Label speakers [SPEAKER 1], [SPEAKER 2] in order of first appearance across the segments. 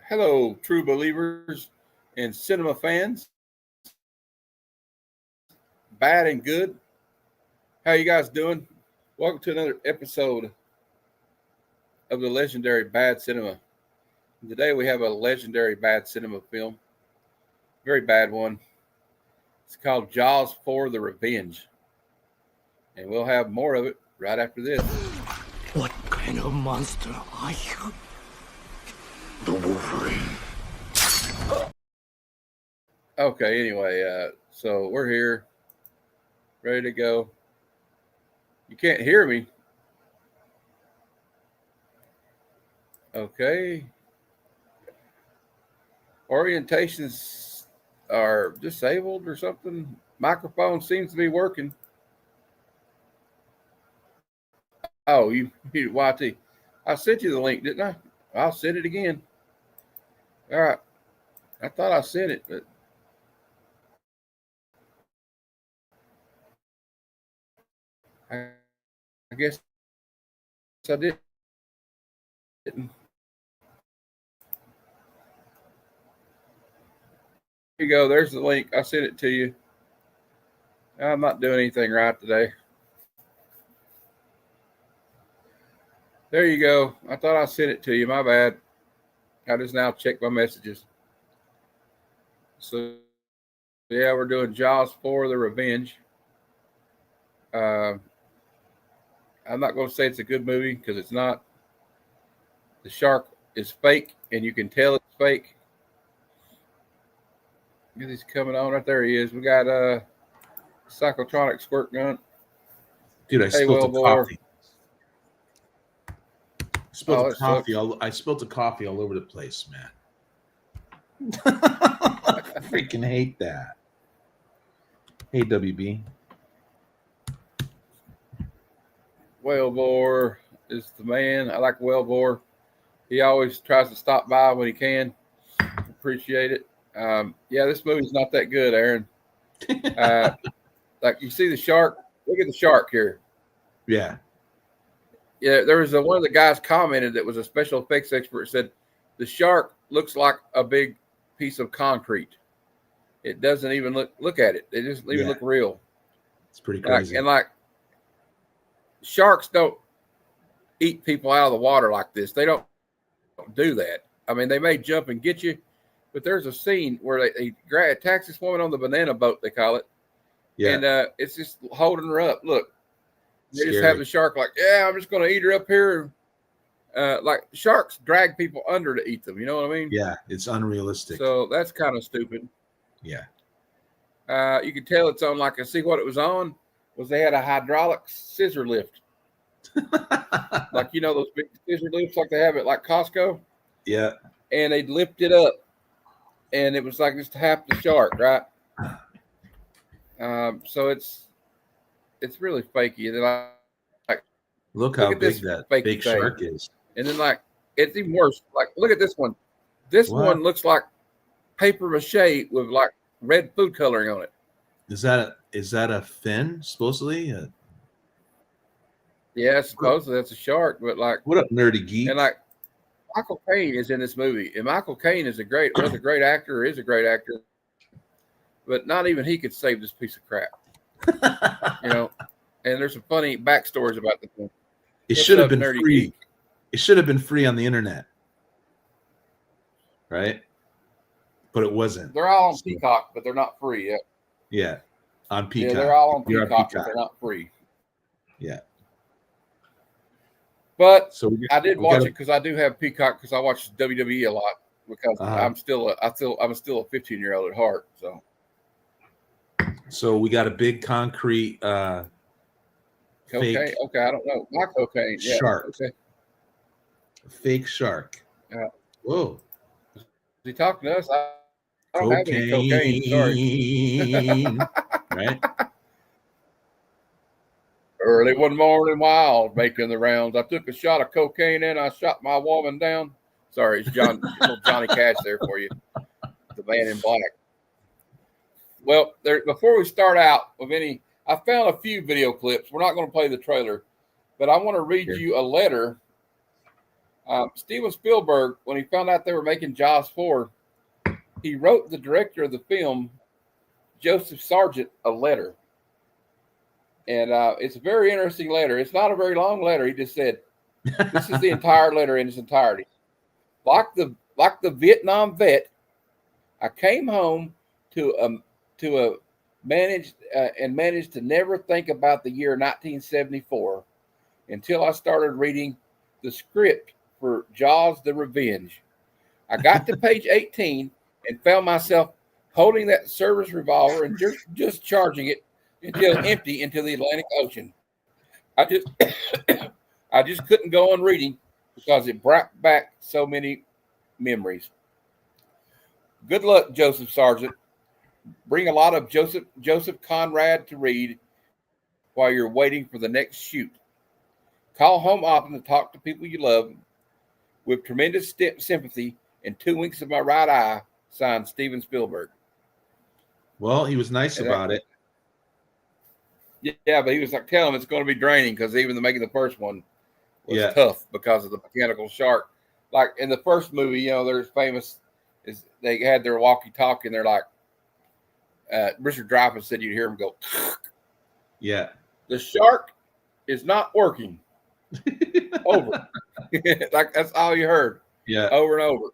[SPEAKER 1] Hello, true believers and cinema fans, bad and good. How you guys doing? Welcome to another episode of the legendary Bad Cinema. Today we have a legendary bad cinema film, very bad one. It's called Jaws 4: The Revenge, and we'll have more of it right after this.
[SPEAKER 2] What kind of monster are you? The Wolverine.
[SPEAKER 1] Okay, anyway, so we're here, ready to go. You can't hear me. Okay. Orientations are disabled or something. Microphone seems to be working. Oh, you YT. I sent you the link, didn't I? I'll send it again. All right. I thought I sent it, but I guess I didn't. Here you go. There's the link. I sent it to you. I'm not doing anything right today. There you go. I thought I sent it to you. My bad. I just now checked my messages. So, yeah, we're doing Jaws 4: The Revenge. I'm not going to say it's a good movie because it's not. The shark is fake, and you can tell it's fake. He's coming on. Right there he is. We got a psychotronic squirt gun.
[SPEAKER 3] Dude, I spilled the coffee. I spilled the coffee all over the place, man. I freaking hate that. Hey, WB.
[SPEAKER 1] Whalebore is the man. I like Whalebore. He always tries to stop by when he can. Appreciate it. Yeah, this movie's not that good, Aaron. Like you see the shark. Look at the shark here.
[SPEAKER 3] Yeah.
[SPEAKER 1] Yeah, there was one of the guys commented that was a special effects expert said the shark looks like a big piece of concrete. It doesn't even look at it. It doesn't even look real.
[SPEAKER 3] It's pretty crazy.
[SPEAKER 1] And sharks don't eat people out of the water like this. They don't do that. I mean, they may jump and get you, but there's a scene where they attacks this woman on the banana boat, they call it. Yeah. And it's just holding her up. Look. They just have the shark like, yeah, I'm just going to eat her up here. Like sharks drag people under to eat them. You know what I mean?
[SPEAKER 3] Yeah, it's unrealistic.
[SPEAKER 1] So that's kind of stupid.
[SPEAKER 3] Yeah.
[SPEAKER 1] You could tell it's on see what it was on was they had a hydraulic scissor lift. Like, those big scissor lifts like they have at like Costco.
[SPEAKER 3] Yeah.
[SPEAKER 1] And they'd lift it up and it was like just half the shark, right? So it's really fakey. And then
[SPEAKER 3] look how big that big shark is.
[SPEAKER 1] And then it's even worse. Like, look at this one. This one looks like paper mache with like red food coloring on it.
[SPEAKER 3] Is that a fin? Supposedly?
[SPEAKER 1] Yeah, supposedly that's a shark. But
[SPEAKER 3] what up, nerdy geek?
[SPEAKER 1] And Michael Caine is in this movie, and Michael Caine was a great actor, is a great actor. But not even he could save this piece of crap. And there's some funny backstories about the film.
[SPEAKER 3] It should have been free. Geek? It should have been free on the internet, right? But it wasn't.
[SPEAKER 1] They're all on Peacock, but they're not free yet.
[SPEAKER 3] Yeah, on Peacock.
[SPEAKER 1] Yeah, they're all on Peacock, but they're not free.
[SPEAKER 3] Yeah.
[SPEAKER 1] But I did watch it because I do have Peacock because I watch WWE a lot because I'm still a 15-year-old at heart.
[SPEAKER 3] So we got a big concrete
[SPEAKER 1] cocaine. Okay, I don't know. Not cocaine. Yeah.
[SPEAKER 3] Shark.
[SPEAKER 1] Okay.
[SPEAKER 3] A fake shark. Whoa.
[SPEAKER 1] Is he talking to us? I don't have any cocaine. Sorry.
[SPEAKER 3] Right.
[SPEAKER 1] Early one morning while making the rounds, I took a shot of cocaine and I shot my woman down. Sorry, it's little Johnny Cash there for you. The man in black. Well, before we start out with I found a few video clips. We're not going to play the trailer, but I want to read you a letter Steven Spielberg, when he found out they were making Jaws 4, he wrote the director of the film, Joseph Sargent, a letter. And it's a very interesting letter. It's not a very long letter. He just said, this is the entire letter in its entirety. Like the Vietnam vet, I came home to managed to never think about the year 1974 until I started reading the script for Jaws: The Revenge. I got to page 18 and found myself holding that service revolver and just charging it until empty into the Atlantic Ocean. I just couldn't go on reading because it brought back so many memories. Good luck, Joseph Sargent. Bring a lot of Joseph Conrad to read while you're waiting for the next shoot. Call home often to talk to people you love. With tremendous sympathy and 2 winks of my right eye, signed Steven Spielberg.
[SPEAKER 3] Well, he was nice about it.
[SPEAKER 1] Yeah, but he was like telling him it's going to be draining because even making the first one was tough because of the mechanical shark. Like in the first movie, there's famous is they had their walkie-talkie and they're like, Richard Dreyfuss said you'd hear him go,
[SPEAKER 3] yeah.
[SPEAKER 1] The shark is not working. Over. Like that's all you heard.
[SPEAKER 3] Yeah.
[SPEAKER 1] Over and over.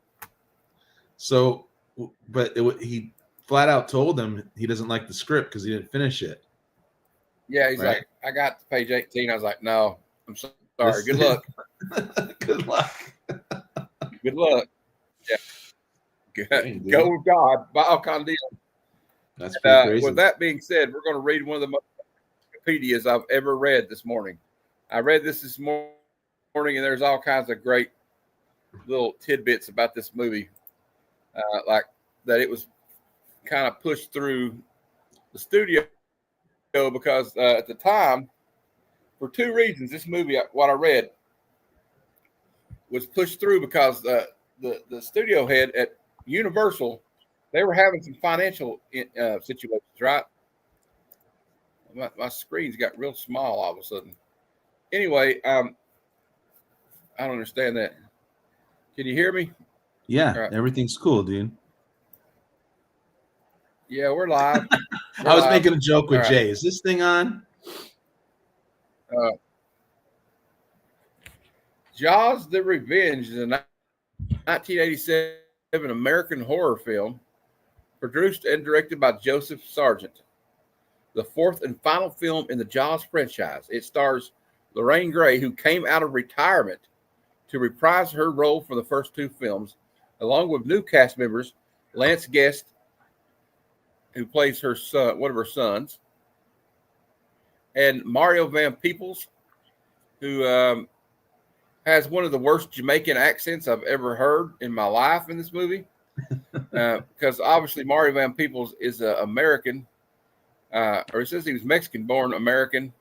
[SPEAKER 3] So, but he flat out told him he doesn't like the script because he didn't finish it.
[SPEAKER 1] Yeah, he's like, I got to page 18. I was like, no, I'm sorry. Good luck.
[SPEAKER 3] Good luck.
[SPEAKER 1] Good luck. Yeah. Go with God. Bao con Dios.
[SPEAKER 3] That's pretty crazy.
[SPEAKER 1] With that being said, we're going to read one of the most Wikipedias I've ever read this morning. I read this morning, and there's all kinds of great little tidbits about this movie, like that it was kind of pushed through the studio because at the time, for two reasons, this movie, what I read, was pushed through because the studio head at Universal, they were having some financial situations, right? My screen's got real small all of a sudden. Anyway, I don't understand that. Can you hear me?
[SPEAKER 3] Yeah, right. Everything's cool, dude.
[SPEAKER 1] Yeah, we're live.
[SPEAKER 3] I was making a joke with Jay. Is this thing on?
[SPEAKER 1] Jaws: The Revenge is a 1987 American horror film produced and directed by Joseph Sargent, the fourth and final film in the Jaws franchise. It stars Lorraine Gray, who came out of retirement to reprise her role for the first two films, along with new cast members, Lance Guest, who plays her son, one of her sons, and Mario Van Peebles, who has one of the worst Jamaican accents I've ever heard in my life in this movie. Because obviously Mario Van Peebles is an American, or it says he was Mexican-born American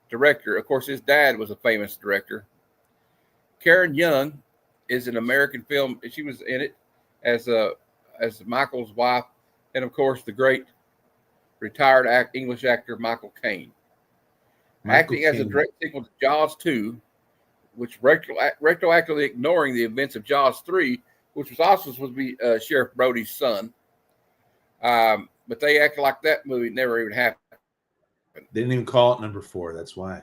[SPEAKER 1] director. Of course, his dad was a famous director. Karen Young is an American film. She was in it as Michael's wife, and of course, the great retired English actor Michael Caine. Acting as a direct sequel to Jaws 2, which retroactively ignoring the events of Jaws 3, which was also supposed to be Sheriff Brody's son. But they acted like that movie never even happened.
[SPEAKER 3] They didn't even call it number 4. That's why.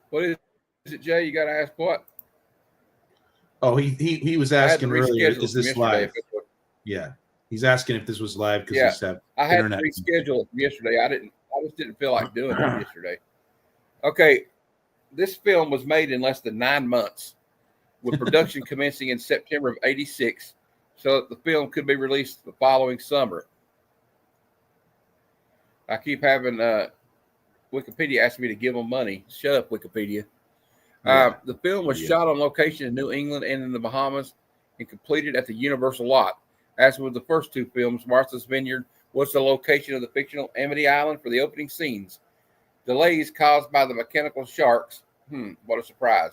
[SPEAKER 1] What is it, Jay? You got to ask what?
[SPEAKER 3] Oh, he was asking earlier, is this live? Yeah. He's asking if this was live because
[SPEAKER 1] I had to reschedule it yesterday. I just didn't feel like doing it yesterday. Okay. This film was made in less than 9 months, with production commencing in September of '86, so that the film could be released the following summer. I keep having Wikipedia ask me to give them money. Shut up, Wikipedia. The film was shot on location in New England and in the Bahamas and completed at the Universal lot. As with the first two films, Martha's Vineyard was the location of the fictional Amity Island for the opening scenes. Delays caused by the mechanical sharks, what a surprise,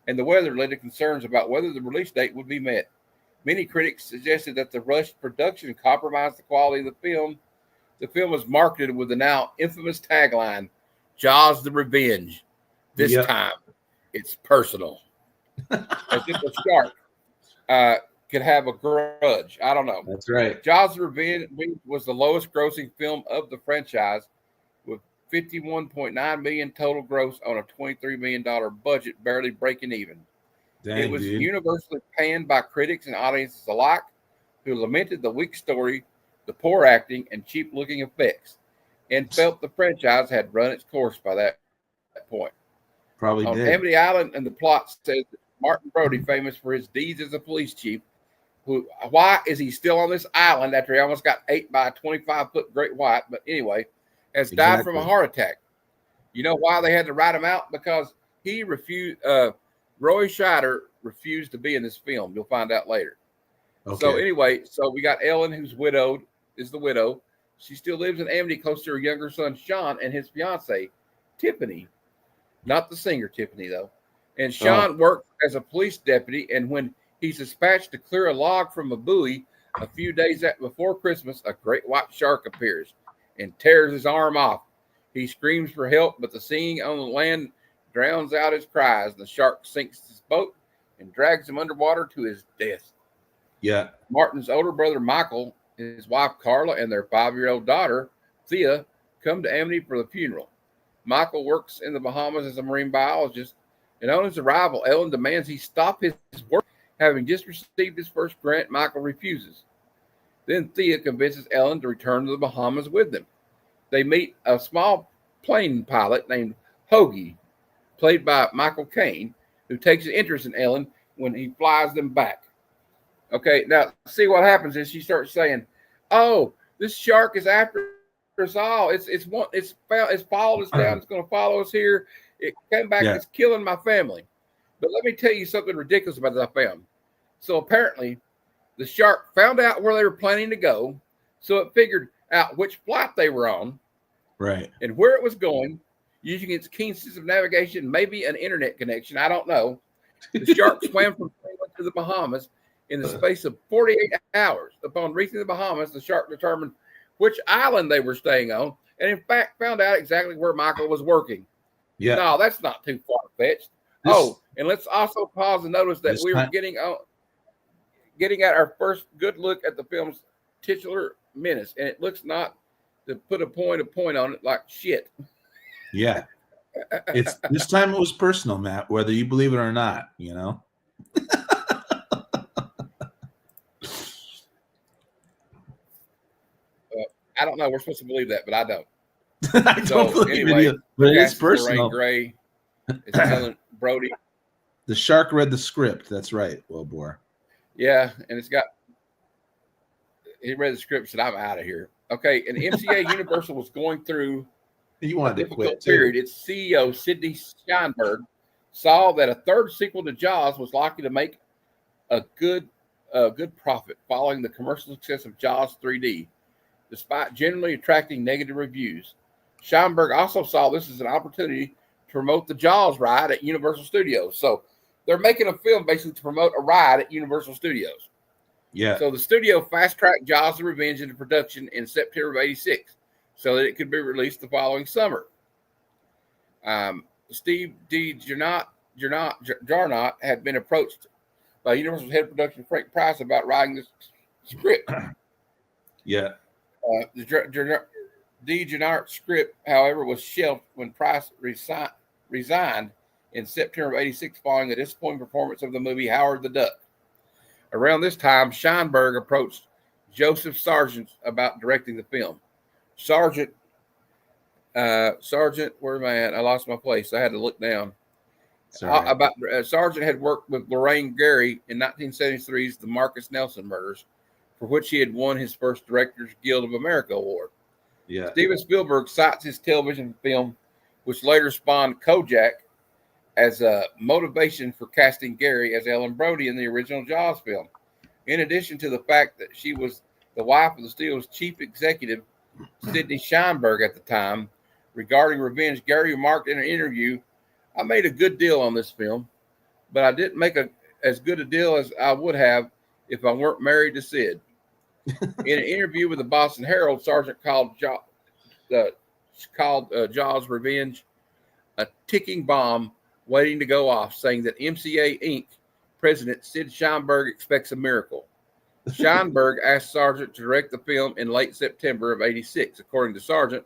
[SPEAKER 1] and the weather led to concerns about whether the release date would be met. Many critics suggested that the rushed production compromised the quality of the film. The film was marketed with the now infamous tagline, Jaws: The Revenge, This time, it's personal. As if a shark could have a grudge. I don't know.
[SPEAKER 3] That's right.
[SPEAKER 1] Jaws of Revenge was the lowest grossing film of the franchise with $51.9 million total gross on a $23 million budget, barely breaking even.
[SPEAKER 3] Dang,
[SPEAKER 1] it was
[SPEAKER 3] dude.
[SPEAKER 1] universally panned by critics and audiences alike, who lamented the weak story, the poor acting, and cheap-looking effects, and felt the franchise had run its course by that point.
[SPEAKER 3] Probably
[SPEAKER 1] On
[SPEAKER 3] did.
[SPEAKER 1] Amity Island, and the plot says that Martin Brody, famous for his deeds as a police chief, why is he still on this island after he almost got ate by a 25-foot great white? But anyway, has died from a heart attack. You know why they had to write him out? Because he refused. Roy Scheider refused to be in this film. You'll find out later. Okay. So anyway, we got Ellen, who's widowed, is the widow. She still lives in Amity close to her younger son, Sean, and his fiancee, Tiffany. Not the singer Tiffany, though. And Sean worked as a police deputy, and when he's dispatched to clear a log from a buoy a few days before Christmas, a great white shark appears and tears his arm off. He screams for help, but the singing on the land drowns out his cries. The shark sinks his boat and drags him underwater to his death.
[SPEAKER 3] Yeah.
[SPEAKER 1] Martin's older brother, Michael, his wife, Carla, and their 5-year-old daughter, Thea, come to Amity for the funeral. Michael works in the Bahamas as a marine biologist, and on his arrival, Ellen demands he stop his work. Having just received his first grant, Michael refuses. Then Thea convinces Ellen to return to the Bahamas with them. They meet a small plane pilot named Hoagie, played by Michael Caine, who takes an interest in Ellen when he flies them back. Okay, now see what happens is she starts saying, "Oh, this shark is after us all. It's followed us down. It's going to follow us here. It came back. It's killing my family." But let me tell you something ridiculous about that I found. So apparently, the shark found out where they were planning to go, so it figured out which flight they were on,
[SPEAKER 3] right,
[SPEAKER 1] and where it was going, using its keen sense of navigation, maybe an internet connection. I don't know. The shark swam from England to the Bahamas in the space of 48 hours. Upon reaching the Bahamas, the shark determined which island they were staying on, and in fact found out exactly where Michael was working. Yeah. No, that's not too far-fetched. And let's also pause and notice that we were getting at our first good look at the film's titular menace, and it looks not to put a point on it like shit.
[SPEAKER 3] Yeah. It's this time it was personal, Matt, whether you believe it or not, you know.
[SPEAKER 1] I don't know. We're supposed to believe that, but I don't.
[SPEAKER 3] I don't believe it either, but it is personal.
[SPEAKER 1] Gray, it's Ellen Brody.
[SPEAKER 3] The shark read the script. That's right, Wilbur.
[SPEAKER 1] Yeah, and he read the script and said, "I'm out of here." Okay, and MCA Universal was going through
[SPEAKER 3] a difficult
[SPEAKER 1] period. Its CEO, Sidney Steinberg, saw that a third sequel to Jaws was likely to make a good profit following the commercial success of Jaws 3D, despite generally attracting negative reviews. Steinberg also saw this as an opportunity to promote the Jaws ride at Universal Studios. So they're making a film basically to promote a ride at Universal Studios.
[SPEAKER 3] Yeah.
[SPEAKER 1] So the studio fast-tracked Jaws of Revenge into production in September of '86 so that it could be released the following summer. Steve D. Jarnot had been approached by Universal's head of production, Frank Price, about writing this script.
[SPEAKER 3] Yeah.
[SPEAKER 1] The D. Jarnot script, however, was shelved when Price resigned in September of '86 following the disappointing performance of the movie Howard the Duck. Around this time, Steinberg approached Joseph Sargent about directing the film. Sargent, where am I at? I lost my place. I had to look down. Sargent had worked with Lorraine Gary in 1973's The Marcus Nelson Murders, for which he had won his first Directors Guild of America award.
[SPEAKER 3] Yeah.
[SPEAKER 1] Steven Spielberg cites his television film, which later spawned Kojak, as a motivation for casting Gary as Ellen Brody in the original Jaws film. In addition to the fact that she was the wife of the studio's chief executive, Sidney Steinberg, at the time, regarding Revenge, Gary remarked in an interview, "I made a good deal on this film, but I didn't make as good a deal as I would have if I weren't married to Sid." In an interview with the Boston Herald, Sargent called Jaws Revenge a ticking bomb waiting to go off, saying that MCA Inc. President Sid Sheinberg expects a miracle. Sheinberg asked Sargent to direct the film in late September of '86. According to Sargent,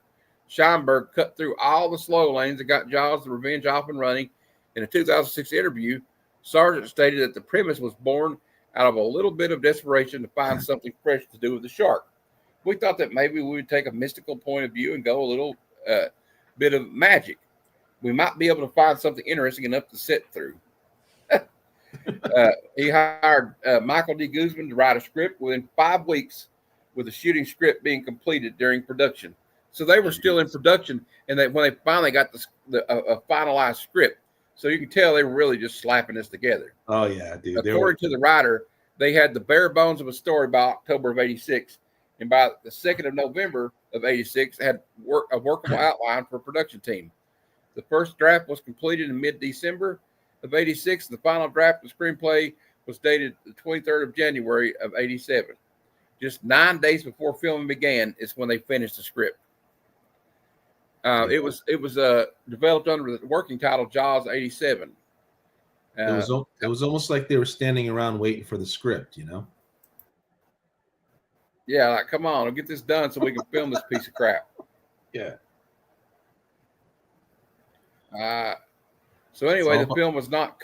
[SPEAKER 1] Sheinberg cut through all the slow lanes and got Jaws: The Revenge off and running. In a 2006 interview, Sargent stated that the premise was born out of a little bit of desperation to find something fresh to do with the shark. We thought that maybe we would take a mystical point of view and go a little bit of magic. We might be able to find something interesting enough to sit through. He hired Michael D. Guzman to write a script within 5 weeks, with the shooting script being completed during production. So they were still in production, and when they finally got a finalized script, so you can tell they were really just slapping this together.
[SPEAKER 3] Oh yeah, dude.
[SPEAKER 1] According to the writer, they had the bare bones of a story by October of '86, and by the 2nd of November of '86, had a workable outline for a production team. The first draft was completed in mid-December of '86. The final draft of the screenplay was dated the 23rd of January of '87. Just 9 days before filming began is when they finished the script. It was developed under the working title Jaws '87.
[SPEAKER 3] It was almost like they were standing around waiting for the script, you know?
[SPEAKER 1] Yeah, like, come on, I'll get this done so we can film this piece of crap.
[SPEAKER 3] Yeah.
[SPEAKER 1] So anyway, the film was not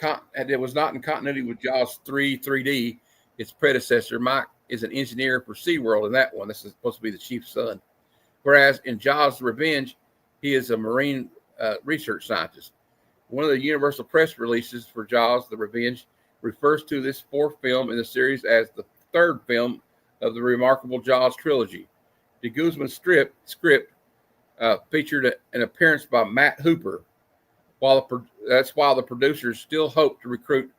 [SPEAKER 1] in continuity with Jaws 3D. Its predecessor, Mike, is an engineer for SeaWorld in that one. This is supposed to be the chief's son. Whereas in Jaws: The Revenge, he is a marine research scientist. One of the Universal press releases for Jaws: The Revenge refers to this 4th film in the series as the 3rd film of the remarkable Jaws trilogy. The Guzman script featured an appearance by Matt Hooper, while the producers still hope to recruit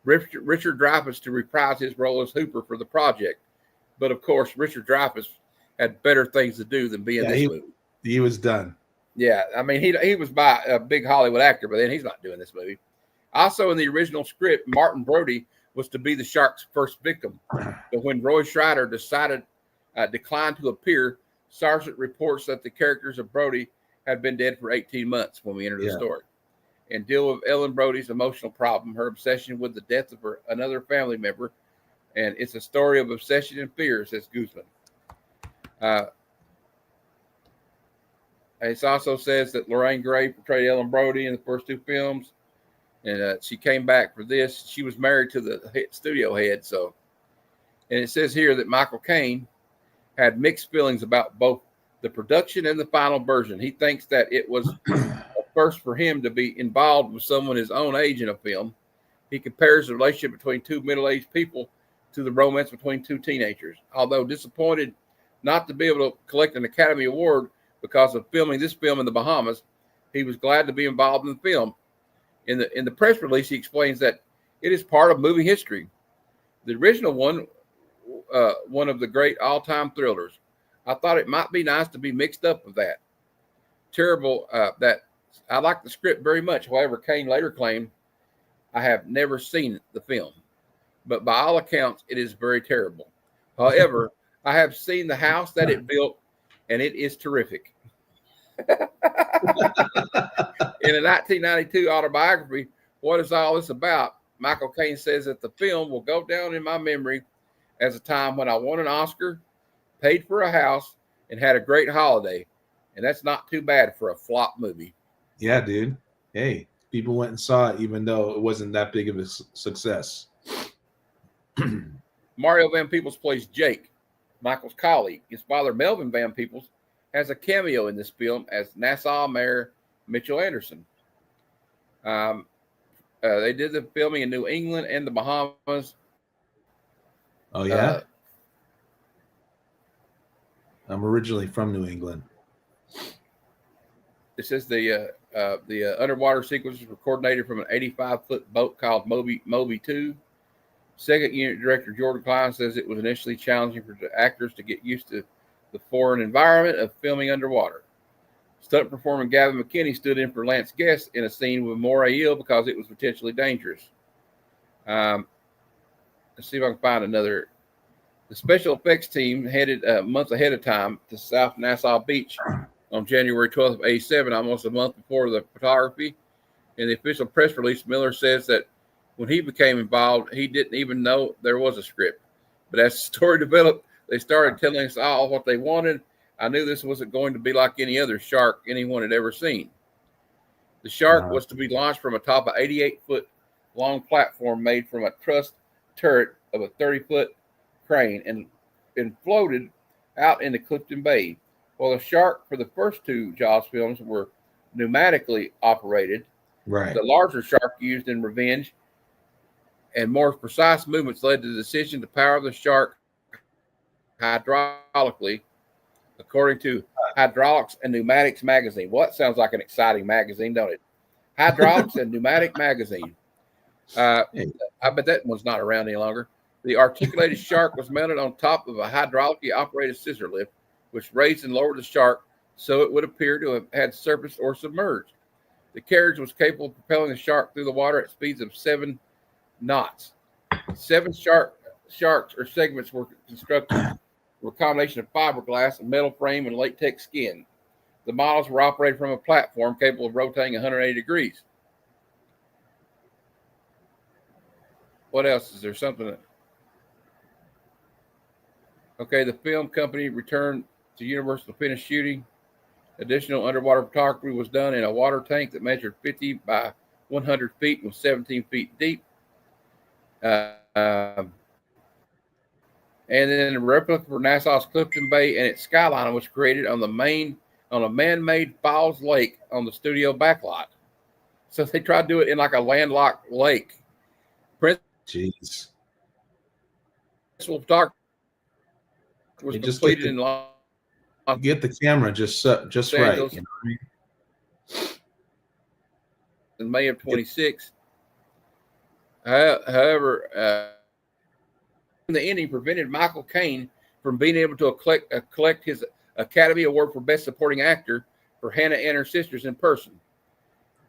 [SPEAKER 1] Richard Dreyfuss to reprise his role as Hooper for the project. But of course, Richard Dreyfuss had better things to do than be in this movie.
[SPEAKER 3] He was done.
[SPEAKER 1] Yeah, I mean, he was by a big Hollywood actor, but then he's not doing this movie. Also, in the original script, Martin Brody was to be the shark's first victim. But when Roy Scheider declined to appear, Sargent reports that the characters of Brody had been dead for 18 months when we entered the story. And deal with Ellen Brody's emotional problem, her obsession with the death of another family member. And it's a story of obsession and fear, says Guzman. It also says that Lorraine Gray portrayed Ellen Brody in the first 2 films, and she came back for this. She was married to the studio head. And it says here that Michael Caine had mixed feelings about both the production and the final version. He thinks that it was a first for him to be involved with someone his own age in a film. He compares the relationship between 2 middle-aged people to the romance between 2 teenagers. Although disappointed not to be able to collect an Academy Award because of filming this film in the Bahamas, he was glad to be involved in the film. In the press release, he explains that it is part of movie history. The original one of the great all-time thrillers. I thought it might be nice to be mixed up with that. Terrible that I like the script very much. However, Caine later claimed, I have never seen the film, but by all accounts, it is very terrible. However, I have seen the house that it built, and it is terrific. In a 1992 autobiography, What Is All This About? Michael Caine says that the film will go down in my memory as a time when I won an Oscar, paid for a house, and had a great holiday. And that's not too bad for a flop movie.
[SPEAKER 3] Yeah, dude. Hey, people went and saw it even though it wasn't that big of a success.
[SPEAKER 1] Mario Van Peebles plays Jake, Michael's colleague. His father, Melvin Van Peebles, has a cameo in this film as Nassau Mayor Mitchell Anderson. They did the filming in New England and the Bahamas.
[SPEAKER 3] Oh, yeah? I'm originally from New England.
[SPEAKER 1] It says the underwater sequences were coordinated from an 85-foot boat called Moby 2. Second unit director Jordan Klein says it was initially challenging for the actors to get used to the foreign environment of filming underwater. Stunt performer Gavin McKinney stood in for Lance Guest in a scene with Moray Eel because it was potentially dangerous. Let's see if I can find another. The special effects team headed months ahead of time to South Nassau Beach on January 12th of 87, almost a month before the photography. In the official press release, Miller says that when he became involved, he didn't even know there was a script. But as the story developed, they started telling us all what they wanted. I knew this wasn't going to be like any other shark anyone had ever seen. The shark was to be launched from atop an 88-foot long platform made from a truss turret of a 30-foot crane and floated out into Clifton Bay. While the shark for the first two Jaws films were pneumatically operated,
[SPEAKER 3] Right.
[SPEAKER 1] the larger shark used in Revenge and more precise movements led to the decision to power the shark hydraulically, according to Hydraulics and Pneumatics magazine. What sounds like an exciting magazine, don't it? Hydraulics and Pneumatic magazine. I bet that one's not around any longer. The articulated shark was mounted on top of a hydraulically operated scissor lift, which raised and lowered the shark so it would appear to have had surfaced or submerged. The carriage was capable of propelling the shark through the water at speeds of 7 knots. 7 sharks or segments were constructed were a combination of fiberglass, a metal frame, and latex skin. The models were operated from a platform capable of rotating 180 degrees. What else? Is there something? Okay, the film company returned to Universal to finish shooting. Additional underwater photography was done in a water tank that measured 50 by 100 feet and was 17 feet deep. And then a replica for Nassau's Clifton Bay and its skyline was created on a man-made Falls Lake on the studio backlot. So they tried to do it in like a landlocked lake.
[SPEAKER 3] Jeez.
[SPEAKER 1] Principal photography was completed in
[SPEAKER 3] get the camera just right. You know what I mean?
[SPEAKER 1] In May of 26. However, the ending prevented Michael Caine from being able to collect his Academy Award for Best Supporting Actor for Hannah and Her Sisters in person.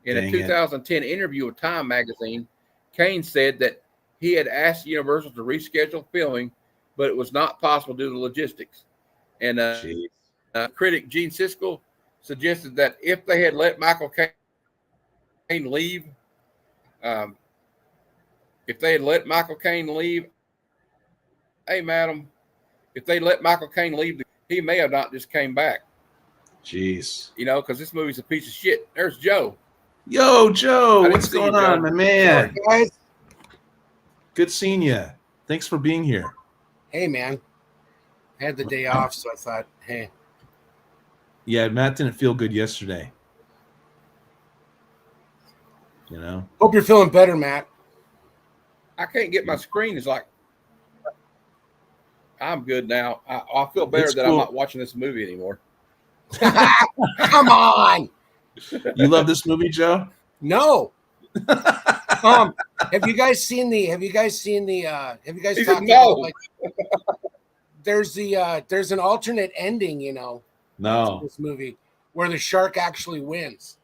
[SPEAKER 1] In a 2010 interview with Time magazine, Caine said that he had asked Universal to reschedule filming, but it was not possible due to logistics. And critic Gene Siskel suggested that if they had let Michael Caine leave, hey, madam, if they let Michael Caine leave, he may have not just came back.
[SPEAKER 3] Jeez.
[SPEAKER 1] You know, because this movie's a piece of shit. There's Joe.
[SPEAKER 3] Yo, Joe. What's going on, my man?
[SPEAKER 4] Sorry, guys.
[SPEAKER 3] Good seeing you. Thanks for being here.
[SPEAKER 4] Hey, man. I had the day off, so I thought, hey.
[SPEAKER 3] Yeah, Matt didn't feel good yesterday. You know?
[SPEAKER 4] Hope you're feeling better, Matt.
[SPEAKER 1] I can't get my screen. It's like, I'm good now. I feel better that I'm not watching this movie anymore.
[SPEAKER 4] Come on.
[SPEAKER 3] You love this movie, Joe?
[SPEAKER 4] No. Have you guys seen the have you guys talked about, like, there's an alternate ending, you know,
[SPEAKER 3] no,
[SPEAKER 4] to this movie where the shark actually wins.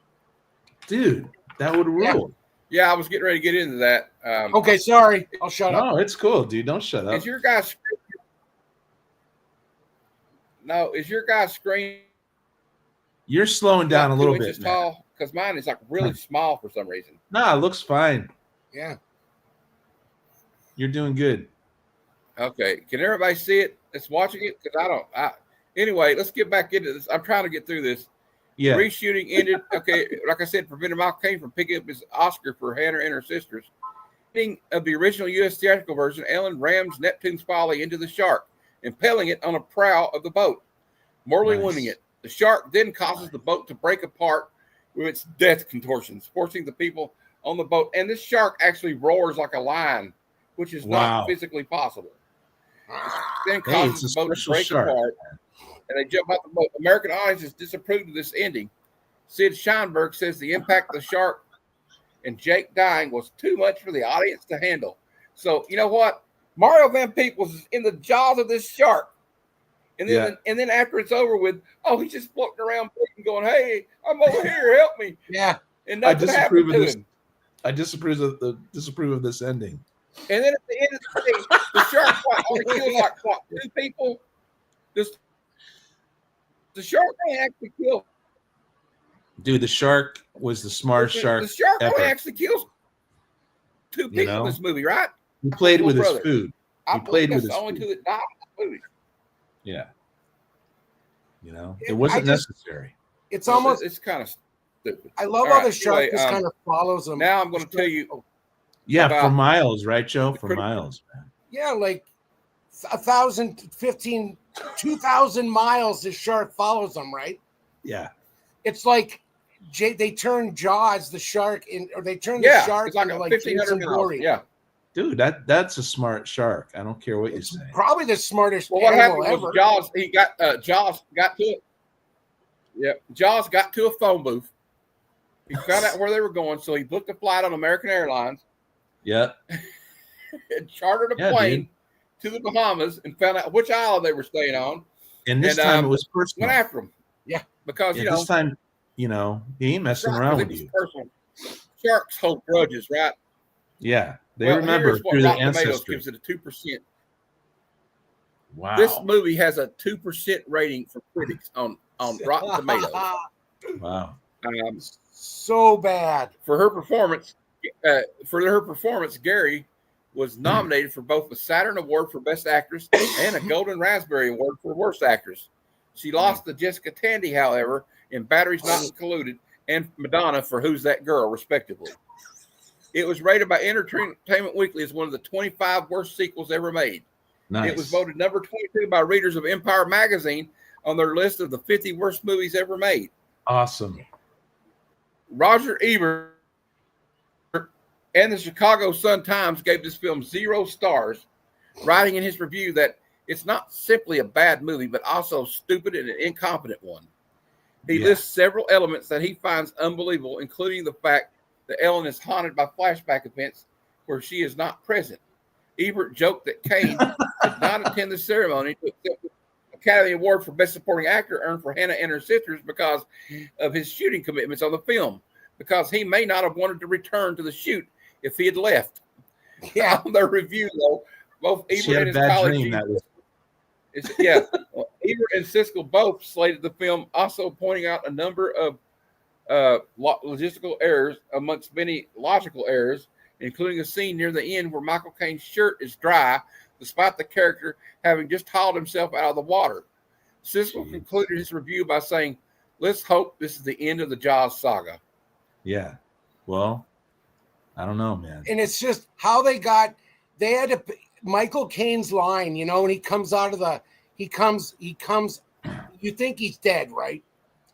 [SPEAKER 3] Dude, that would rule.
[SPEAKER 1] Yeah, I was getting ready to get into that.
[SPEAKER 4] Okay, sorry. I'll shut up.
[SPEAKER 3] No, it's cool, dude. Don't shut up.
[SPEAKER 1] Is your guy's screen?
[SPEAKER 3] You're slowing down a little
[SPEAKER 1] 2
[SPEAKER 3] bit.
[SPEAKER 1] inches tall? Because mine is like really small for some reason.
[SPEAKER 3] Nah, it looks fine.
[SPEAKER 4] Yeah.
[SPEAKER 3] You're doing good.
[SPEAKER 1] Okay. Can everybody see it that's watching it? Because anyway, let's get back into this. I'm trying to get through this.
[SPEAKER 3] Yeah.
[SPEAKER 1] Reshooting ended. Okay, like I said, prevented Michael Caine from picking up his Oscar for Hannah and Her Sisters. Of the original U.S. theatrical version, Ellen rams Neptune's Folly into the shark, impelling it on a prow of the boat, mortally wounding it. The shark then causes the boat to break apart with its death contortions, forcing the people on the boat. And this shark actually roars like a lion, which is not physically possible. Then causes the boat to break apart, and they jump out the boat. American audiences disapproved of this ending. Sid Sheinberg says the impact of the shark and Jake dying was too much for the audience to handle. So, you know what? Mario Van Peebles is in the jaws of this shark. And then after it's over with, he's just floating around going, hey, I'm over here, help me.
[SPEAKER 4] Yeah.
[SPEAKER 1] And nothing happened to him.
[SPEAKER 3] I disapprove of this ending.
[SPEAKER 1] And then at the end of the day, the shark only kills like 2 people. Just The shark only actually kills.
[SPEAKER 3] Dude, the shark was the smartest shark
[SPEAKER 1] The shark
[SPEAKER 3] ever.
[SPEAKER 1] only actually kills 2 people in this movie, right?
[SPEAKER 3] He played with his
[SPEAKER 1] brother.
[SPEAKER 3] food.
[SPEAKER 1] I
[SPEAKER 3] He played
[SPEAKER 1] believe
[SPEAKER 3] with
[SPEAKER 1] that's
[SPEAKER 3] his
[SPEAKER 1] the only
[SPEAKER 3] food.
[SPEAKER 1] two that died in the movie.
[SPEAKER 3] Yeah. It wasn't necessary.
[SPEAKER 4] It's almost.
[SPEAKER 1] It's kind of stupid.
[SPEAKER 4] I love
[SPEAKER 1] All
[SPEAKER 4] how
[SPEAKER 1] right,
[SPEAKER 4] the shark
[SPEAKER 1] anyway,
[SPEAKER 4] just kind of follows him.
[SPEAKER 1] Now I'm going to tell you.
[SPEAKER 3] Yeah,
[SPEAKER 1] about
[SPEAKER 3] for miles, right, Joe? For
[SPEAKER 1] critical-
[SPEAKER 3] miles, man.
[SPEAKER 4] Yeah, like 1,000, 15, 2,000 miles. The shark follows them, right?
[SPEAKER 3] Yeah.
[SPEAKER 4] It's like they turn Jaws the shark in, or they turn the
[SPEAKER 1] Yeah,
[SPEAKER 4] shark
[SPEAKER 1] it's like
[SPEAKER 4] into like
[SPEAKER 1] 1,500
[SPEAKER 4] Jason
[SPEAKER 1] miles.
[SPEAKER 4] Voorhees.
[SPEAKER 1] Yeah.
[SPEAKER 3] Dude, that's a smart shark. I don't care what you say.
[SPEAKER 4] Probably the smartest
[SPEAKER 1] Well, what
[SPEAKER 4] animal
[SPEAKER 1] happened
[SPEAKER 4] ever.
[SPEAKER 1] was Jaws. He got Jaws got to it. Yep, Jaws got to a phone booth. He found out where they were going, so he booked a flight on American Airlines.
[SPEAKER 3] Yeah.
[SPEAKER 1] And chartered a plane to the Bahamas and found out which island they were staying on.
[SPEAKER 3] And this time it was personal.
[SPEAKER 1] Went after him.
[SPEAKER 4] Yeah,
[SPEAKER 1] because
[SPEAKER 3] this time, he ain't messing around with you.
[SPEAKER 1] Personal. Sharks hold grudges, right?
[SPEAKER 3] Yeah, they remember
[SPEAKER 1] here's what
[SPEAKER 3] through their
[SPEAKER 1] Rotten Tomatoes
[SPEAKER 3] ancestry.
[SPEAKER 1] gives it a 2%.
[SPEAKER 3] Wow.
[SPEAKER 1] This movie has a 2% rating for critics on Rotten Tomatoes.
[SPEAKER 3] Wow.
[SPEAKER 4] So bad.
[SPEAKER 1] For her performance, Gary was nominated for both the Saturn Award for Best Actress and a Golden Raspberry Award for Worst Actress. She lost to Jessica Tandy, however, in Batteries Not Included and Madonna for Who's That Girl, respectively. It was rated by Entertainment Weekly as one of the 25 worst sequels ever made.
[SPEAKER 3] Nice.
[SPEAKER 1] It was voted number 22 by readers of Empire Magazine on their list of the 50 worst movies ever made.
[SPEAKER 3] Awesome.
[SPEAKER 1] Roger Ebert and the Chicago Sun-Times gave this film 0 stars, writing in his review that it's not simply a bad movie, but also stupid and an incompetent one. He lists several elements that he finds unbelievable, including the fact that Ellen is haunted by flashback events where she is not present. Ebert joked that Kane did not attend the ceremony to accept the Academy Award for Best Supporting Actor earned for Hannah and her sisters because of his shooting commitments on the film, because he may not have wanted to return to the shoot if he had left.
[SPEAKER 4] Yeah.
[SPEAKER 1] On their review, though, both Ebert and his colleague, Ebert and Siskel both slated the film, also pointing out a number of logistical errors amongst many logical errors, including a scene near the end where Michael Caine's shirt is dry, despite the character having just hauled himself out of the water. Siskel concluded his review by saying, "Let's hope this is the end of the Jaws saga."
[SPEAKER 3] Yeah. Well, I don't know, man.
[SPEAKER 4] And it's just how they had to Michael Caine's line, and he comes out of he comes, you think he's dead, right?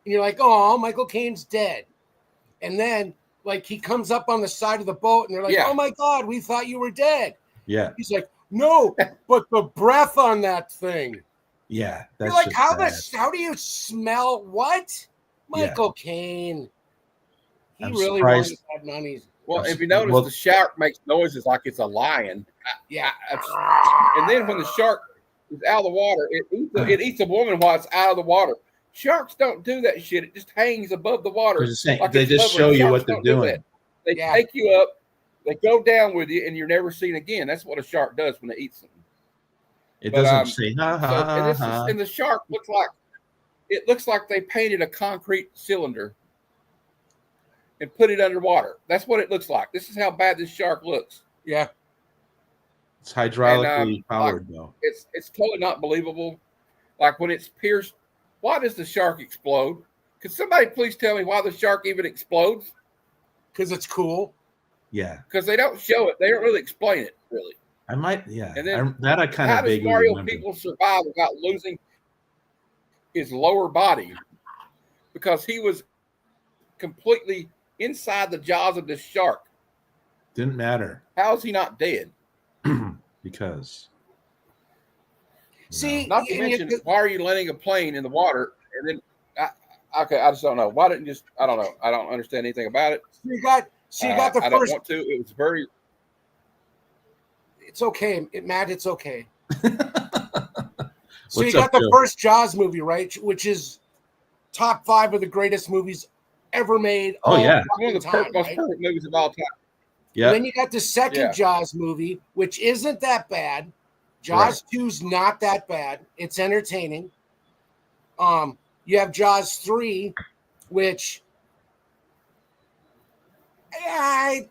[SPEAKER 4] And you're like, oh, Michael Caine's dead. And then like he comes up on the side of the boat and they're like, oh my God, we thought you were dead.
[SPEAKER 3] Yeah.
[SPEAKER 4] He's like, no, but the breath on that thing.
[SPEAKER 3] Yeah.
[SPEAKER 4] You're like, how do you smell what? Michael Caine. He really wanted to have none.
[SPEAKER 1] Well, if you notice, the shark makes noises like it's a lion.
[SPEAKER 4] Yeah.
[SPEAKER 1] And then when the shark is out of the water, it eats a woman while it's out of the water. Sharks don't do that shit. It just hangs above the water.
[SPEAKER 3] They just show you what they're doing.
[SPEAKER 1] They take you up, they go down with you, and you're never seen again. That's what a shark does when it eats something.
[SPEAKER 3] It doesn't say ha ha ha.
[SPEAKER 1] And the shark looks like they painted a concrete cylinder and put it underwater. That's what it looks like. This is how bad this shark looks.
[SPEAKER 4] Yeah.
[SPEAKER 3] It's hydraulically powered, though.
[SPEAKER 1] It's totally not believable. Like when it's pierced, why does the shark explode? Could somebody please tell me why the shark even explodes?
[SPEAKER 4] Because it's cool.
[SPEAKER 3] Yeah.
[SPEAKER 1] Because they don't show it. They don't really explain it, really.
[SPEAKER 3] I might, yeah.
[SPEAKER 1] And then
[SPEAKER 3] I kind of
[SPEAKER 1] how does Mario People survive without losing his lower body? Because he was completely inside the jaws of this shark.
[SPEAKER 3] Didn't matter.
[SPEAKER 1] How is he not dead?
[SPEAKER 3] Because.
[SPEAKER 4] See,
[SPEAKER 1] not to mention, why are you landing a plane in the water and then? I just don't know. Why didn't you just? I don't know. I don't understand anything about it.
[SPEAKER 4] You got the
[SPEAKER 1] I
[SPEAKER 4] first.
[SPEAKER 1] don't want to. It was very.
[SPEAKER 4] It's okay, Matt. It's okay. So
[SPEAKER 3] What's
[SPEAKER 4] you got
[SPEAKER 3] up,
[SPEAKER 4] the
[SPEAKER 3] Joe?
[SPEAKER 4] first Jaws movie, right? Which is top 5 of the greatest movies ever made.
[SPEAKER 3] Oh yeah,
[SPEAKER 1] one of the most perfect movies of all time.
[SPEAKER 3] Yeah.
[SPEAKER 4] Then you got the second Jaws movie, which isn't that bad. Jaws 2's not that bad. It's entertaining. You have Jaws 3, which I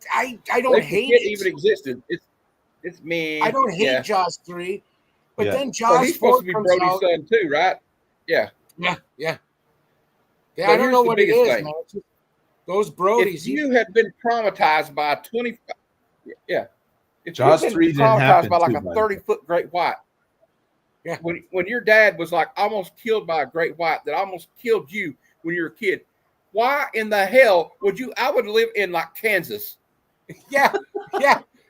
[SPEAKER 4] don't
[SPEAKER 1] They
[SPEAKER 4] hate
[SPEAKER 1] forget
[SPEAKER 4] it.
[SPEAKER 1] even existed. It's me.
[SPEAKER 4] I don't hate
[SPEAKER 1] Yeah.
[SPEAKER 4] Jaws 3, but
[SPEAKER 3] Yeah.
[SPEAKER 4] then
[SPEAKER 1] Well,
[SPEAKER 4] Jaws
[SPEAKER 1] he's
[SPEAKER 4] 4
[SPEAKER 1] supposed to be
[SPEAKER 4] comes
[SPEAKER 1] Brody's
[SPEAKER 4] out.
[SPEAKER 1] son too, right? Yeah.
[SPEAKER 4] Yeah.
[SPEAKER 1] But
[SPEAKER 4] I don't
[SPEAKER 1] here's
[SPEAKER 4] know
[SPEAKER 1] the
[SPEAKER 4] what it
[SPEAKER 1] biggest
[SPEAKER 4] is,
[SPEAKER 1] thing.
[SPEAKER 4] man. It's just those
[SPEAKER 1] If
[SPEAKER 4] Brodies.
[SPEAKER 1] you had been traumatized by a 25, yeah. If
[SPEAKER 3] Jaws
[SPEAKER 1] you've
[SPEAKER 3] 3
[SPEAKER 1] been
[SPEAKER 3] didn't
[SPEAKER 1] traumatized
[SPEAKER 3] happen
[SPEAKER 1] by like
[SPEAKER 3] too,
[SPEAKER 1] a
[SPEAKER 3] by the way.
[SPEAKER 1] 30-foot great white,
[SPEAKER 4] Yeah.
[SPEAKER 1] when your dad was like almost killed by a great white that almost killed you when you were a kid, why in the hell would you? I would live in like Kansas.
[SPEAKER 4] Yeah.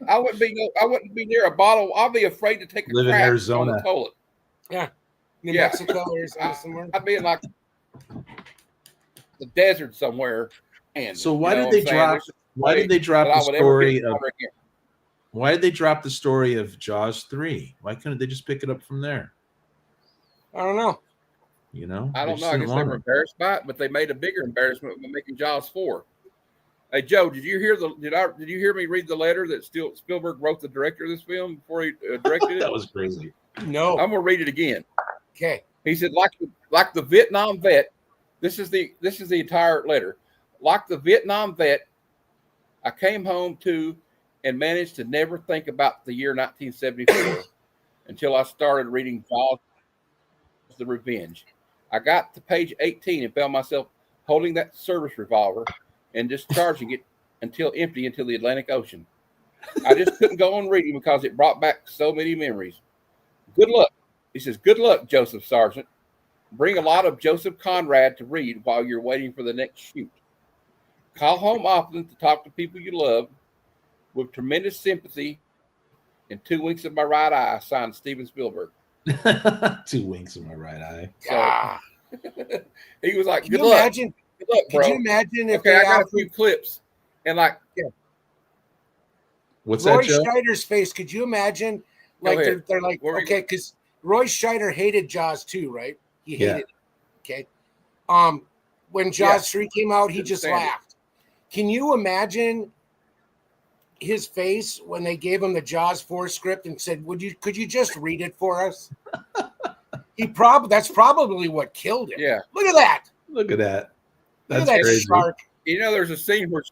[SPEAKER 1] I wouldn't be near a bottle. I'll be afraid to take a
[SPEAKER 3] Live in
[SPEAKER 1] crap on
[SPEAKER 3] Arizona.
[SPEAKER 1] the toilet.
[SPEAKER 4] New
[SPEAKER 1] Yeah.
[SPEAKER 4] Mexico or somewhere.
[SPEAKER 1] I'd be in like the desert somewhere. And
[SPEAKER 3] So why did they drop
[SPEAKER 1] that I
[SPEAKER 3] the
[SPEAKER 1] would ever get
[SPEAKER 3] story of
[SPEAKER 1] water again.
[SPEAKER 3] why did they drop the story of Jaws 3? Why couldn't they just pick it up from there?
[SPEAKER 4] I don't know.
[SPEAKER 3] You know?
[SPEAKER 1] I
[SPEAKER 3] They
[SPEAKER 1] don't
[SPEAKER 3] just
[SPEAKER 1] know. I
[SPEAKER 3] didn't
[SPEAKER 1] guess they
[SPEAKER 3] want
[SPEAKER 1] were
[SPEAKER 3] it.
[SPEAKER 1] embarrassed by it, but they made a bigger embarrassment by making Jaws 4. Hey Joe, did you hear me read the letter that Spielberg wrote the director of this film before he directed it?
[SPEAKER 3] That was crazy.
[SPEAKER 4] No.
[SPEAKER 1] I'm gonna read it again.
[SPEAKER 4] Okay.
[SPEAKER 1] He said, like the Vietnam vet. This is the entire letter. Like the Vietnam vet, I came home to and managed to never think about the year 1974 until I started reading Jaws: The Revenge. I got to page 18 and found myself holding that service revolver and discharging it until empty into the Atlantic Ocean. I just couldn't go on reading because it brought back so many memories. Good luck. He says, good luck, Joseph Sargent. Bring a lot of Joseph Conrad to read while you're waiting for the next shoot. Call home often to talk to people you love. With tremendous sympathy and 2 winks of my right eye, signed Steven Spielberg.
[SPEAKER 3] 2 winks in my right eye.
[SPEAKER 1] So he was like,
[SPEAKER 4] Can
[SPEAKER 1] good
[SPEAKER 4] you
[SPEAKER 1] luck.
[SPEAKER 4] imagine?
[SPEAKER 1] Good luck, bro.
[SPEAKER 4] Could you imagine if
[SPEAKER 1] Okay,
[SPEAKER 4] they
[SPEAKER 1] I got a
[SPEAKER 4] offered
[SPEAKER 1] few clips. And like,
[SPEAKER 3] What's
[SPEAKER 4] Roy
[SPEAKER 3] that, Joe?
[SPEAKER 4] Scheider's face? Could you imagine?
[SPEAKER 1] Go
[SPEAKER 4] Like
[SPEAKER 1] ahead.
[SPEAKER 4] they're like,
[SPEAKER 1] What were you
[SPEAKER 4] okay, because Roy Scheider hated Jaws 2, right? He
[SPEAKER 3] Yeah.
[SPEAKER 4] hated it. Okay. When Jaws 3 came out, he
[SPEAKER 1] Didn't
[SPEAKER 4] just
[SPEAKER 1] stand it.
[SPEAKER 4] laughed. Can you imagine his face when they gave him the Jaws 4 script and said, could you just read it for us? That's probably what killed him.
[SPEAKER 1] Yeah.
[SPEAKER 4] Look at that.
[SPEAKER 3] Look at that.
[SPEAKER 4] Look
[SPEAKER 3] That's
[SPEAKER 4] at that
[SPEAKER 3] crazy.
[SPEAKER 4] shark.
[SPEAKER 1] You know, there's a scene where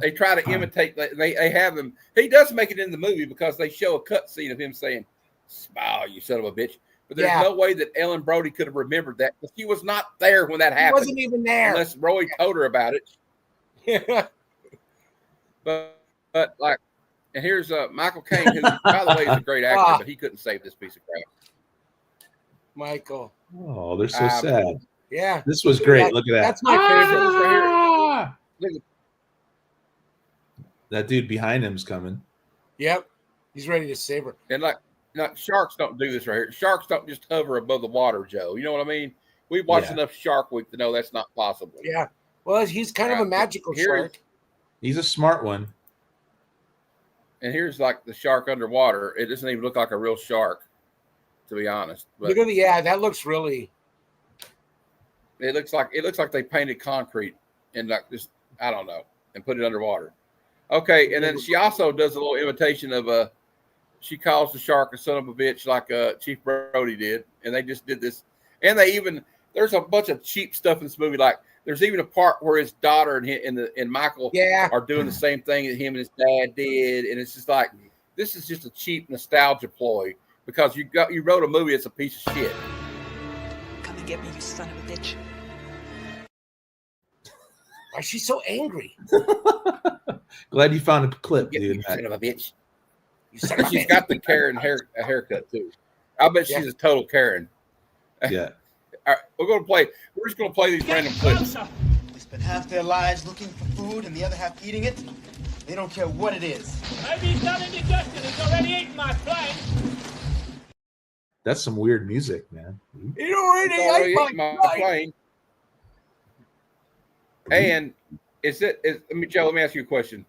[SPEAKER 1] they try to imitate, they have him. He does make it in the movie because they show a cut scene of him saying, smile, you son of a bitch. But there's no way that Ellen Brody could have remembered that because he was not there when that
[SPEAKER 4] He
[SPEAKER 1] happened.
[SPEAKER 4] wasn't even there.
[SPEAKER 1] Unless Roy told her about it.
[SPEAKER 4] Yeah.
[SPEAKER 1] But like, and here's Michael Caine, who, by the way, is a great actor, but he couldn't save this piece of crap.
[SPEAKER 4] Michael.
[SPEAKER 3] Oh, they're so sad.
[SPEAKER 4] Yeah.
[SPEAKER 3] This was great. Look at that.
[SPEAKER 4] That's my favorite.
[SPEAKER 3] Ah!
[SPEAKER 1] Look at
[SPEAKER 3] That dude behind him's coming.
[SPEAKER 4] Yep. He's ready to save her.
[SPEAKER 1] and like sharks don't do this right here. Sharks don't just hover above the water, Joe. You know what I mean? We've watched enough Shark Week to know that's not possible.
[SPEAKER 4] Yeah. Well, he's kind of a magical shark.
[SPEAKER 3] He's a smart one.
[SPEAKER 1] And here's like the shark underwater. It doesn't even look like a real shark, to be honest. But
[SPEAKER 4] Look at that looks really.
[SPEAKER 1] it looks like they painted concrete and like just I don't know and put it underwater. Okay, and then she also does a little imitation of she calls the shark a son of a bitch like Chief Brody did, and they just did this. And there's a bunch of cheap stuff in this movie. Like there's even a part where his daughter and Michael are doing the same thing that him and his dad did, and it's just like this is just a cheap nostalgia ploy because you wrote a movie that's a piece of shit.
[SPEAKER 5] Come and get me, you son of a bitch.
[SPEAKER 4] Why is she so angry?
[SPEAKER 3] Glad you found a clip,
[SPEAKER 1] Get
[SPEAKER 3] dude.
[SPEAKER 1] you son of a bitch.
[SPEAKER 4] You son of a
[SPEAKER 1] She's
[SPEAKER 4] bitch.
[SPEAKER 1] got the Karen haircut too. I bet she's a total Karen.
[SPEAKER 3] Yeah.
[SPEAKER 1] All right, we're just gonna play these random clips.
[SPEAKER 6] They spend half their lives looking for food and the other half eating it. They don't care what it is.
[SPEAKER 7] Maybe he's done indigestion. He's already eaten my plane.
[SPEAKER 3] That's some weird music, man.
[SPEAKER 4] You already
[SPEAKER 1] It's
[SPEAKER 4] ate my
[SPEAKER 1] plane. And Joe, let me ask you a question.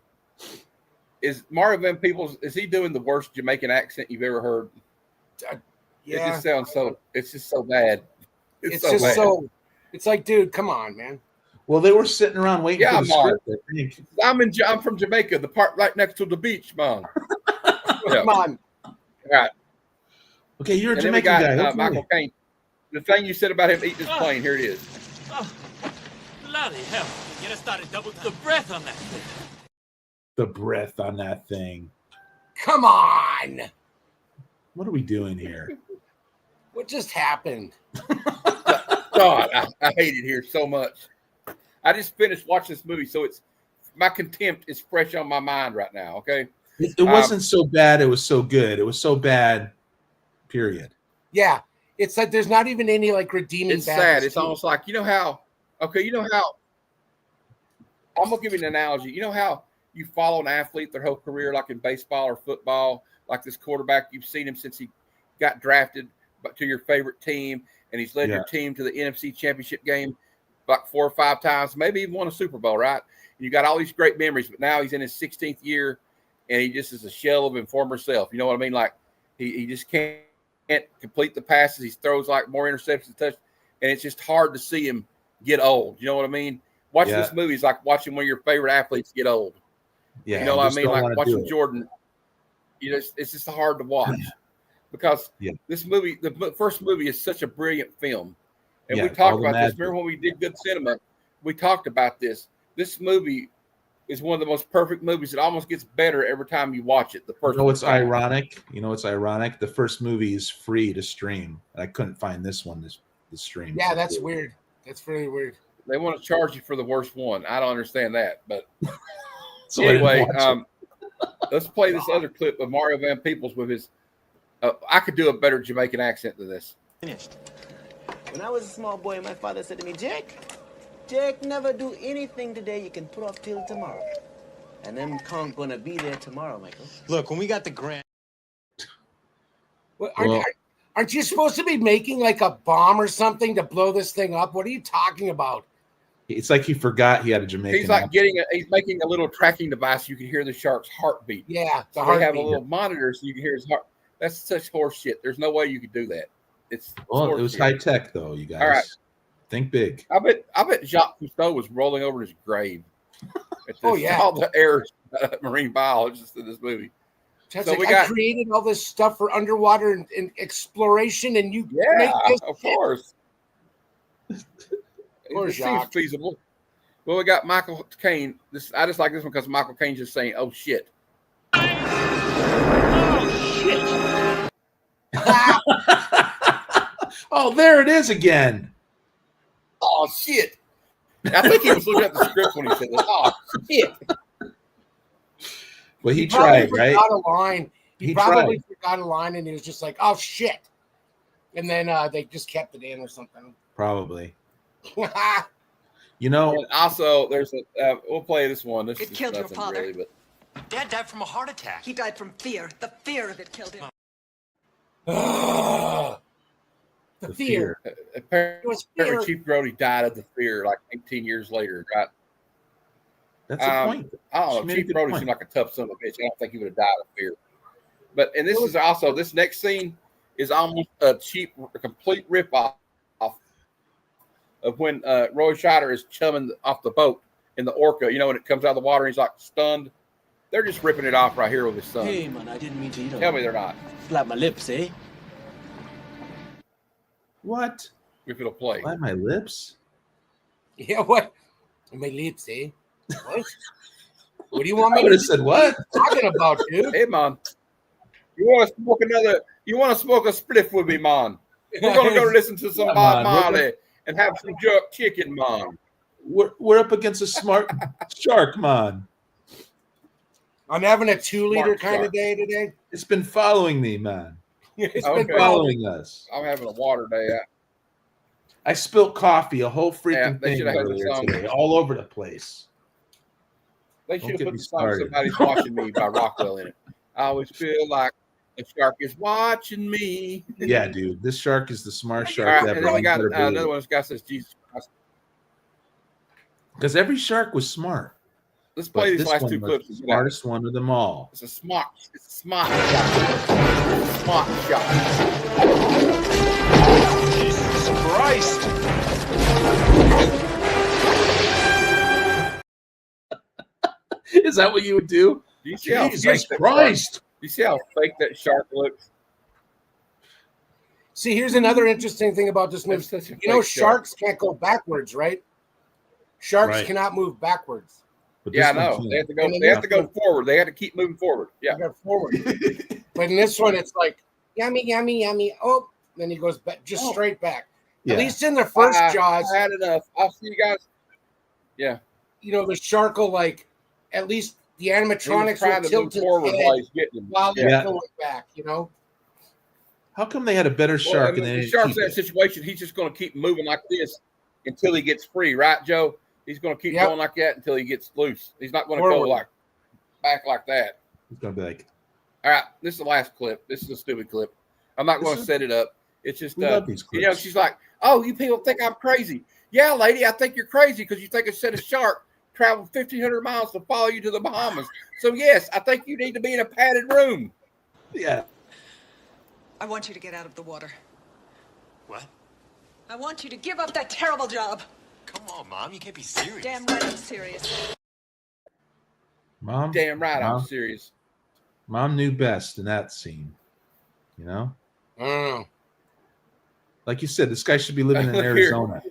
[SPEAKER 1] Is Mario Van Peebles, is he doing the worst Jamaican accent you've ever heard?
[SPEAKER 4] Yeah.
[SPEAKER 1] It just sounds it's just so bad.
[SPEAKER 4] It's
[SPEAKER 1] so
[SPEAKER 4] just
[SPEAKER 1] bad.
[SPEAKER 4] so. It's like, dude, come on, man.
[SPEAKER 3] Well, they were sitting around waiting for the
[SPEAKER 1] Mark.
[SPEAKER 3] script. I think.
[SPEAKER 1] I'm from Jamaica, the part right next to the beach, man.
[SPEAKER 4] Come on.
[SPEAKER 1] All right.
[SPEAKER 3] Okay, you're a
[SPEAKER 1] And then we
[SPEAKER 3] Jamaican
[SPEAKER 1] got
[SPEAKER 3] guy. Okay.
[SPEAKER 1] Michael Caine. The thing you said about him eating his plane, here it is.
[SPEAKER 7] Bloody hell. Get us started double time. The breath on that thing.
[SPEAKER 3] The breath on that thing.
[SPEAKER 4] Come on.
[SPEAKER 3] What are we doing here?
[SPEAKER 4] What just happened?
[SPEAKER 1] God, I hate it here so much. I just finished watching this movie, so it's my contempt is fresh on my mind right now. Okay,
[SPEAKER 3] It wasn't so bad. It was so good. It was so bad. Period.
[SPEAKER 4] Yeah. It's like there's not even any like redeeming.
[SPEAKER 1] it's sad. It's almost like how. Okay, how. I'm gonna give you an analogy. You know how you follow an athlete their whole career, like in baseball or football, like this quarterback. You've seen him since he got drafted, but to your favorite team, and he's led your team to the NFC Championship game like 4 or 5 times, maybe even won a Super Bowl, right? And you got all these great memories, but now he's in his 16th year, and he just is a shell of his former self. You know what I mean? Like he just can't complete the passes. He throws like more interceptions, touch, and it's just hard to see him get old. You know what I mean? Watching this movie is like watching one of your favorite athletes get old.
[SPEAKER 3] Yeah,
[SPEAKER 1] you know what I mean? Like watching Jordan. It's just hard to watch because this movie, the first movie, is such a brilliant film, and we talked about this. Remember when we did Good Cinema? We talked about this. This movie is one of the most perfect movies. It almost gets better every time you watch it. The first.
[SPEAKER 3] It's ironic. It's ironic. The first movie is free to stream. I couldn't find this one to stream.
[SPEAKER 4] Yeah, that's weird. That's very weird.
[SPEAKER 1] They want to charge you for the worst one. I don't understand that, but
[SPEAKER 3] so
[SPEAKER 1] anyway, let's play this other clip of Mario Van Peebles with his. I could do a better Jamaican accent than this.
[SPEAKER 8] Finished. When I was a small boy, my father said to me, Jake, never do anything today you can put off till tomorrow. And them can't gonna be there tomorrow, Michael.
[SPEAKER 6] Look, when we got the grant.
[SPEAKER 4] Well, aren't you supposed to be making like a bomb or something to blow this thing up? What are you talking about?
[SPEAKER 3] It's like he forgot he had a Jamaican.
[SPEAKER 1] He's like he's making a little tracking device. You can hear the shark's heartbeat.
[SPEAKER 4] Yeah,
[SPEAKER 1] they have a little monitor so you can hear his heart. That's such horse shit. There's no way you could do that. It
[SPEAKER 3] was high tech though, you guys.
[SPEAKER 1] All right.
[SPEAKER 3] Think big.
[SPEAKER 1] I bet Jacques Cousteau was rolling over his grave. All the air marine biologists in this movie.
[SPEAKER 4] So I created all this stuff for underwater and exploration, and you make this
[SPEAKER 1] of course. It seems feasible. Well, we got Michael Caine. I just like this one because Michael Caine's just saying, "Oh shit."
[SPEAKER 3] Oh, there it is again.
[SPEAKER 1] Oh shit! I think he was looking at the script when he said this. Oh shit!
[SPEAKER 3] Well, he tried, right?
[SPEAKER 4] Forgot a line. He probably forgot a line, and he was just like, "Oh shit!" And then they just kept it in or something.
[SPEAKER 3] Probably.
[SPEAKER 1] And also, there's we'll play this one. This
[SPEAKER 5] it killed your father.
[SPEAKER 1] Really, but...
[SPEAKER 6] Dad died from a heart attack.
[SPEAKER 5] He died from fear. The fear of it killed him.
[SPEAKER 4] The fear.
[SPEAKER 1] Apparently, Chief Brody died of the fear like 18 years later, right?
[SPEAKER 3] That's the point.
[SPEAKER 1] I don't know. Chief Brody seemed like a tough son of a bitch. I don't think he would have died of fear. But this is also this next scene is almost a complete ripoff of when Roy Scheider is chumming off the boat in the orca. When it comes out of the water, and he's like stunned. They're just ripping it off right here with his son.
[SPEAKER 8] Hey man, I didn't mean to eat
[SPEAKER 1] Tell me they're not.
[SPEAKER 8] Slap my lips, eh?
[SPEAKER 3] What?
[SPEAKER 1] If it'll play.
[SPEAKER 3] Slap my lips?
[SPEAKER 4] Yeah, what? My lips, eh? What? What do you want me
[SPEAKER 3] I would have said what?
[SPEAKER 4] Talking about, dude?
[SPEAKER 1] Hey man, you want to smoke a spliff with me, man? We're gonna go listen to some Bob Marley and have some jerk chicken, man.
[SPEAKER 3] We're up against a smart shark, man.
[SPEAKER 4] I'm having a 2-liter kind of day today.
[SPEAKER 3] It's been following me, man.
[SPEAKER 4] It's
[SPEAKER 3] been following us.
[SPEAKER 1] I'm having a water day.
[SPEAKER 3] I spilled coffee, a whole freaking thing earlier today, all over the place.
[SPEAKER 1] They should have put the song "Somebody's Watching Me" by Rockwell in it. I always feel like a shark is watching me.
[SPEAKER 3] Yeah, dude, this shark is the smartest shark ever.
[SPEAKER 1] And then we got another one. This guy says, "Jesus Christ,"
[SPEAKER 3] because every shark was smart.
[SPEAKER 1] Let's play these last two clips.
[SPEAKER 3] The smartest one of them all.
[SPEAKER 1] It's a smart shot. It's a smart shot.
[SPEAKER 6] Jesus Christ!
[SPEAKER 3] Is that what you would do?
[SPEAKER 1] Do you see how
[SPEAKER 3] Jesus Christ!
[SPEAKER 1] Do you see how fake that shark looks?
[SPEAKER 4] See, here's another interesting thing about this movie. Sharks can't go backwards, right? Sharks
[SPEAKER 3] Right.
[SPEAKER 4] cannot move backwards.
[SPEAKER 3] But
[SPEAKER 1] Yeah, I
[SPEAKER 3] this one
[SPEAKER 1] know.
[SPEAKER 3] can.
[SPEAKER 1] They have to go.
[SPEAKER 4] And in
[SPEAKER 1] They have
[SPEAKER 4] this
[SPEAKER 1] to go
[SPEAKER 4] one-
[SPEAKER 1] forward. They have to keep moving forward. Yeah.
[SPEAKER 4] They go forward. But in this one, it's like yummy, yummy, yummy. Oh, then he goes back, just straight back.
[SPEAKER 3] Yeah.
[SPEAKER 4] At least in the first Jaws,
[SPEAKER 1] I had enough. I'll see you guys. Yeah.
[SPEAKER 4] you know, the shark will like, at least the
[SPEAKER 1] He was
[SPEAKER 4] animatronics
[SPEAKER 1] trying
[SPEAKER 4] will
[SPEAKER 1] to move
[SPEAKER 4] tilt
[SPEAKER 1] forward
[SPEAKER 4] his
[SPEAKER 1] while
[SPEAKER 4] head
[SPEAKER 1] he's getting him.
[SPEAKER 4] while he's
[SPEAKER 3] Yeah.
[SPEAKER 4] going back. You know,
[SPEAKER 3] How come they had a better
[SPEAKER 1] Well,
[SPEAKER 3] shark
[SPEAKER 1] and
[SPEAKER 3] and they
[SPEAKER 1] the
[SPEAKER 3] didn't
[SPEAKER 1] shark's
[SPEAKER 3] keep
[SPEAKER 1] in that
[SPEAKER 3] it?
[SPEAKER 1] situation. He's just going to keep moving like this until he gets free, right, Joe? He's going to keep
[SPEAKER 4] Yep.
[SPEAKER 1] going like that until he gets loose. He's not going to go
[SPEAKER 4] Forward.
[SPEAKER 1] like back like that.
[SPEAKER 3] It's gonna be like,
[SPEAKER 1] All right, this is the last clip. This is a stupid clip. I'm not going to set it up. It's just,
[SPEAKER 3] we love these
[SPEAKER 1] you know,
[SPEAKER 3] clips.
[SPEAKER 1] she's like, "Oh, you people think I'm crazy? Yeah, lady, I think you're crazy because you think a set of shark traveled 1,500 miles to follow you to the Bahamas. So yes, I think you need to be in a padded room."
[SPEAKER 3] Yeah.
[SPEAKER 5] I want you to get out of the water.
[SPEAKER 7] What?
[SPEAKER 5] I want you to give up that terrible job.
[SPEAKER 7] Come on, Mom. You can't be serious.
[SPEAKER 5] Damn right I'm serious.
[SPEAKER 3] Mom.
[SPEAKER 1] Damn right,
[SPEAKER 3] Mom,
[SPEAKER 1] I'm serious.
[SPEAKER 3] Mom knew best in that scene. You know,
[SPEAKER 4] I don't know.
[SPEAKER 3] like you said, this guy should be living in
[SPEAKER 1] Look here.
[SPEAKER 3] Arizona.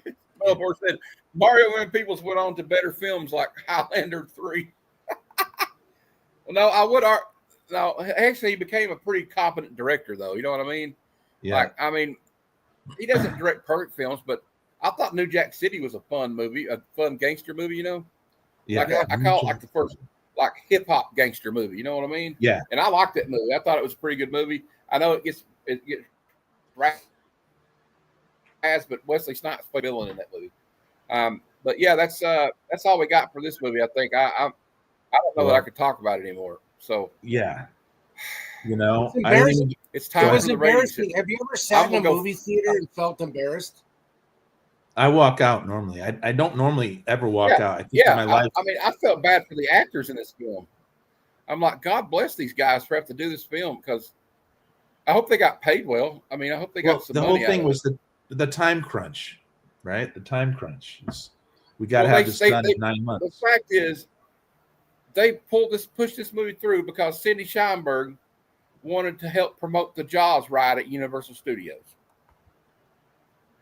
[SPEAKER 1] Melbourne said Mario and Peoples went on to better films like Highlander 3. No, I would. No, actually, he became a pretty competent director, though. You know what I mean?
[SPEAKER 3] Yeah.
[SPEAKER 1] Like, I mean, he doesn't direct perfect films, but I thought New Jack City was a fun movie, a fun gangster movie. You know,
[SPEAKER 3] Yeah.
[SPEAKER 1] like I call it like the first like hip hop gangster movie. You know what I mean?
[SPEAKER 3] Yeah.
[SPEAKER 1] And I liked that movie. I thought it was a pretty good movie. I know it gets right as, but Wesley Snipes played villain in that movie. But yeah, that's all we got for this movie. I think I don't know that I could talk about it anymore. So
[SPEAKER 3] Yeah. You know,
[SPEAKER 4] It's
[SPEAKER 3] I didn't
[SPEAKER 4] embarrassing.
[SPEAKER 3] even-
[SPEAKER 1] it's
[SPEAKER 4] It
[SPEAKER 1] time
[SPEAKER 4] was
[SPEAKER 1] for the ratings.
[SPEAKER 4] embarrassing. Have you ever sat
[SPEAKER 1] I'm
[SPEAKER 4] in a
[SPEAKER 1] gonna go-
[SPEAKER 4] movie theater and felt embarrassed?
[SPEAKER 3] I walk out normally. I don't normally ever walk
[SPEAKER 1] Yeah,
[SPEAKER 3] out. I think
[SPEAKER 1] Yeah,
[SPEAKER 3] in my life.
[SPEAKER 1] I mean, I felt bad for the actors in this film. I'm like, God bless these guys for having to do this film because I hope they got paid well. I mean, I hope they got
[SPEAKER 3] Well,
[SPEAKER 1] some
[SPEAKER 3] the
[SPEAKER 1] money.
[SPEAKER 3] whole thing
[SPEAKER 1] out of
[SPEAKER 3] was the time crunch, right? The time crunch. We got to
[SPEAKER 1] Well,
[SPEAKER 3] have this done in 9
[SPEAKER 1] it.
[SPEAKER 3] months.
[SPEAKER 1] The fact is, they pushed this movie through because Cindy Sheinberg wanted to help promote the Jaws ride at Universal Studios.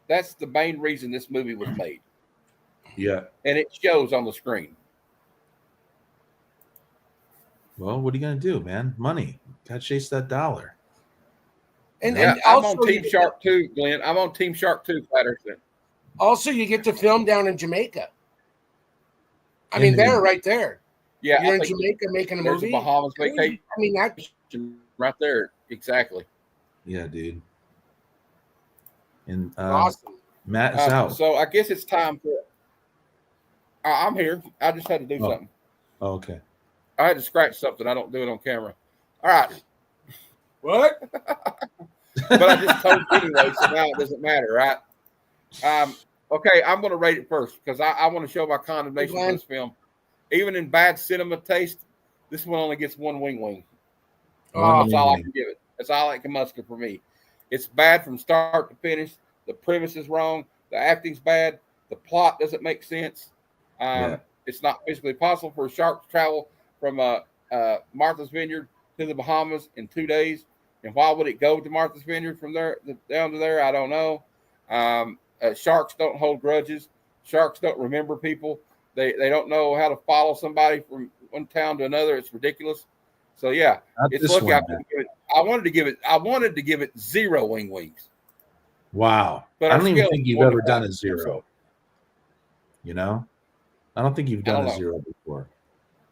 [SPEAKER 1] That's the main reason this movie was made,
[SPEAKER 3] Yeah.
[SPEAKER 1] and it shows on the screen.
[SPEAKER 3] Well, what are you gonna do, man? Money. Got to chase that dollar.
[SPEAKER 4] And,
[SPEAKER 1] Yeah,
[SPEAKER 4] and
[SPEAKER 1] I'm
[SPEAKER 4] also,
[SPEAKER 1] on Team Shark 2, Glenn. I'm on Team Shark 2, Patterson.
[SPEAKER 4] also, you get to film down in Jamaica. I
[SPEAKER 3] In
[SPEAKER 4] mean,
[SPEAKER 3] the-
[SPEAKER 4] there, right there.
[SPEAKER 1] Yeah,
[SPEAKER 4] You're
[SPEAKER 1] I
[SPEAKER 4] in
[SPEAKER 1] think
[SPEAKER 4] Jamaica making a
[SPEAKER 1] there's
[SPEAKER 4] movie.
[SPEAKER 1] a Bahamas vacation
[SPEAKER 4] I mean, that
[SPEAKER 1] right there. Exactly.
[SPEAKER 3] Yeah, dude. And
[SPEAKER 4] awesome.
[SPEAKER 3] Matt is out.
[SPEAKER 1] So I guess it's time for. I'm here. I just had to do
[SPEAKER 3] Oh.
[SPEAKER 1] something.
[SPEAKER 3] Oh, okay.
[SPEAKER 1] I had to scratch something. I don't do it on camera. All right.
[SPEAKER 4] What?
[SPEAKER 1] But I just told you anyway, so now it doesn't matter, right? Okay, I'm going to rate it first because I want to show my condemnation for this film. Even in bad cinema taste, this one only gets one wing.
[SPEAKER 4] Oh,
[SPEAKER 1] That's all I can give it. That's all I can muster for me. It's bad from start to finish. The premise is wrong. The acting's bad. The plot doesn't make sense.
[SPEAKER 3] Yeah.
[SPEAKER 1] It's not physically possible for a shark to travel from Martha's Vineyard to the Bahamas in 2 days. And why would it go to Martha's Vineyard from there down to there? I don't know. Sharks don't hold grudges. Sharks don't remember people. They don't know how to follow somebody from one town to another. It's ridiculous. So yeah,
[SPEAKER 3] Not
[SPEAKER 1] it's
[SPEAKER 3] this
[SPEAKER 1] lucky
[SPEAKER 3] one,
[SPEAKER 1] I
[SPEAKER 3] man.
[SPEAKER 1] couldn't give it. I wanted to give it 0 wings.
[SPEAKER 3] Wow.
[SPEAKER 1] But
[SPEAKER 3] I
[SPEAKER 1] our
[SPEAKER 3] don't even
[SPEAKER 1] scale
[SPEAKER 3] think
[SPEAKER 1] is
[SPEAKER 3] you've
[SPEAKER 1] 1 to
[SPEAKER 3] ever done
[SPEAKER 1] 5.
[SPEAKER 3] a 0. You know? I don't think you've
[SPEAKER 1] I
[SPEAKER 3] done
[SPEAKER 1] don't
[SPEAKER 3] a
[SPEAKER 1] know.
[SPEAKER 3] 0 before.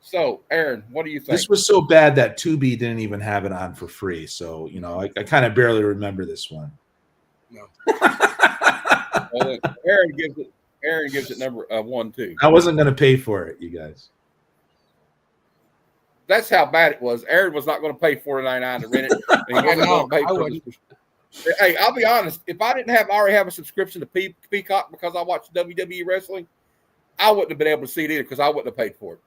[SPEAKER 1] So Aaron, what do you think?
[SPEAKER 3] This was so bad that Tubi didn't even have it on for free. So, you know, I kind of barely remember this one.
[SPEAKER 4] No.
[SPEAKER 1] Well, then Aaron gives it number 1, 2.
[SPEAKER 3] I wasn't going to pay for it, you guys.
[SPEAKER 1] That's how bad it was. Aaron was not going to pay $4.99 to rent it. And he wasn't
[SPEAKER 4] know,
[SPEAKER 1] going to pay
[SPEAKER 4] I
[SPEAKER 1] for
[SPEAKER 4] wouldn't.
[SPEAKER 1] it. Hey, I'll be honest. If I didn't already have a subscription to Peacock because I watched WWE wrestling, I wouldn't have been able to see it either because I wouldn't have paid for it.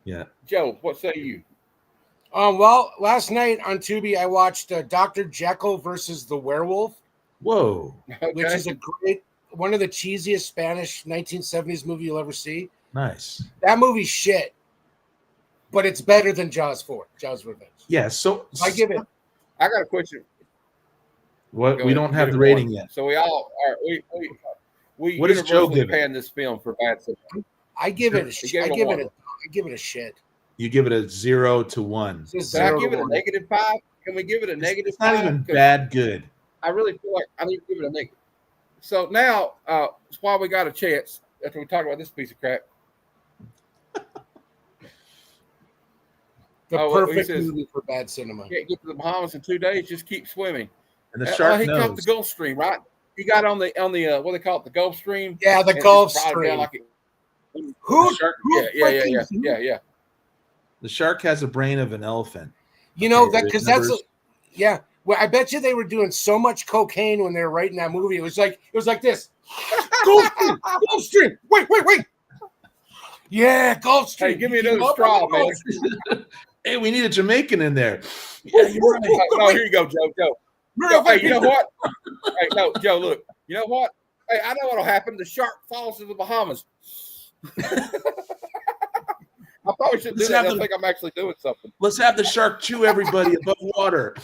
[SPEAKER 3] Yeah.
[SPEAKER 1] Joe, what say you?
[SPEAKER 4] Well, last night on Tubi, I watched Dr. Jekyll versus the Werewolf,
[SPEAKER 3] Whoa.
[SPEAKER 4] which is one of the cheesiest Spanish 1970s movie you'll ever see.
[SPEAKER 3] Nice.
[SPEAKER 4] That movie's shit, but it's better than Jaws 4, Jaws Revenge.
[SPEAKER 3] Yeah. So
[SPEAKER 4] I give it.
[SPEAKER 1] I got a question.
[SPEAKER 3] what
[SPEAKER 1] Go
[SPEAKER 3] we
[SPEAKER 1] ahead,
[SPEAKER 3] don't
[SPEAKER 1] get
[SPEAKER 3] have
[SPEAKER 1] it
[SPEAKER 3] the rating
[SPEAKER 1] going.
[SPEAKER 3] yet.
[SPEAKER 1] So we all are. We
[SPEAKER 3] What does Joe
[SPEAKER 1] universally
[SPEAKER 3] give it?
[SPEAKER 1] pan this film for bad cinema.
[SPEAKER 4] I give it
[SPEAKER 1] He gave it a one.
[SPEAKER 4] I give it a shit.
[SPEAKER 3] You give it a 0 to 1.
[SPEAKER 4] Just
[SPEAKER 1] Can I
[SPEAKER 4] 0
[SPEAKER 1] give
[SPEAKER 4] to
[SPEAKER 1] it a
[SPEAKER 4] 1.
[SPEAKER 1] -5? Can we give it a -5?
[SPEAKER 3] It's not even
[SPEAKER 1] 'Cause
[SPEAKER 3] bad good.
[SPEAKER 1] I really feel like I need to give it a negative. So now, while we got a chance, after we talk about this piece of crap,
[SPEAKER 4] The
[SPEAKER 1] he
[SPEAKER 4] perfect
[SPEAKER 1] says,
[SPEAKER 4] movie for bad cinema.
[SPEAKER 1] can't get to the Bahamas in 2 days, just keep swimming.
[SPEAKER 3] And the shark
[SPEAKER 1] He caught
[SPEAKER 3] knows.
[SPEAKER 1] the Gulf Stream, right? He got on the what they call it, the Gulf Stream.
[SPEAKER 4] Yeah, the
[SPEAKER 1] and
[SPEAKER 4] Gulf
[SPEAKER 1] just brought it down
[SPEAKER 4] Stream.
[SPEAKER 1] like
[SPEAKER 4] Who?
[SPEAKER 3] The shark,
[SPEAKER 4] who
[SPEAKER 1] yeah.
[SPEAKER 3] the shark has a brain of an elephant.
[SPEAKER 4] You know
[SPEAKER 3] Okay,
[SPEAKER 4] that
[SPEAKER 3] it
[SPEAKER 4] because
[SPEAKER 3] never-
[SPEAKER 4] yeah. Well, I bet you they were doing so much cocaine when they were writing that movie. It was like this. Gulf Stream, Gulf Stream. Wait. Yeah, Gulf Stream.
[SPEAKER 1] Hey, give me
[SPEAKER 4] You
[SPEAKER 1] another
[SPEAKER 4] love
[SPEAKER 1] straw,
[SPEAKER 4] Gulf
[SPEAKER 1] man.
[SPEAKER 4] Stream.
[SPEAKER 3] Hey, we need a Jamaican in there. Yeah, you're right.
[SPEAKER 1] No, here you go, Joe. Joe, hey, you know what? Hey, no, Joe, look. You know what? Hey, I know what'll happen. The shark falls to the Bahamas. I probably shouldn't do
[SPEAKER 3] Let's
[SPEAKER 1] that.
[SPEAKER 3] have
[SPEAKER 1] I think I'm actually doing something.
[SPEAKER 3] Let's have the shark chew everybody above water.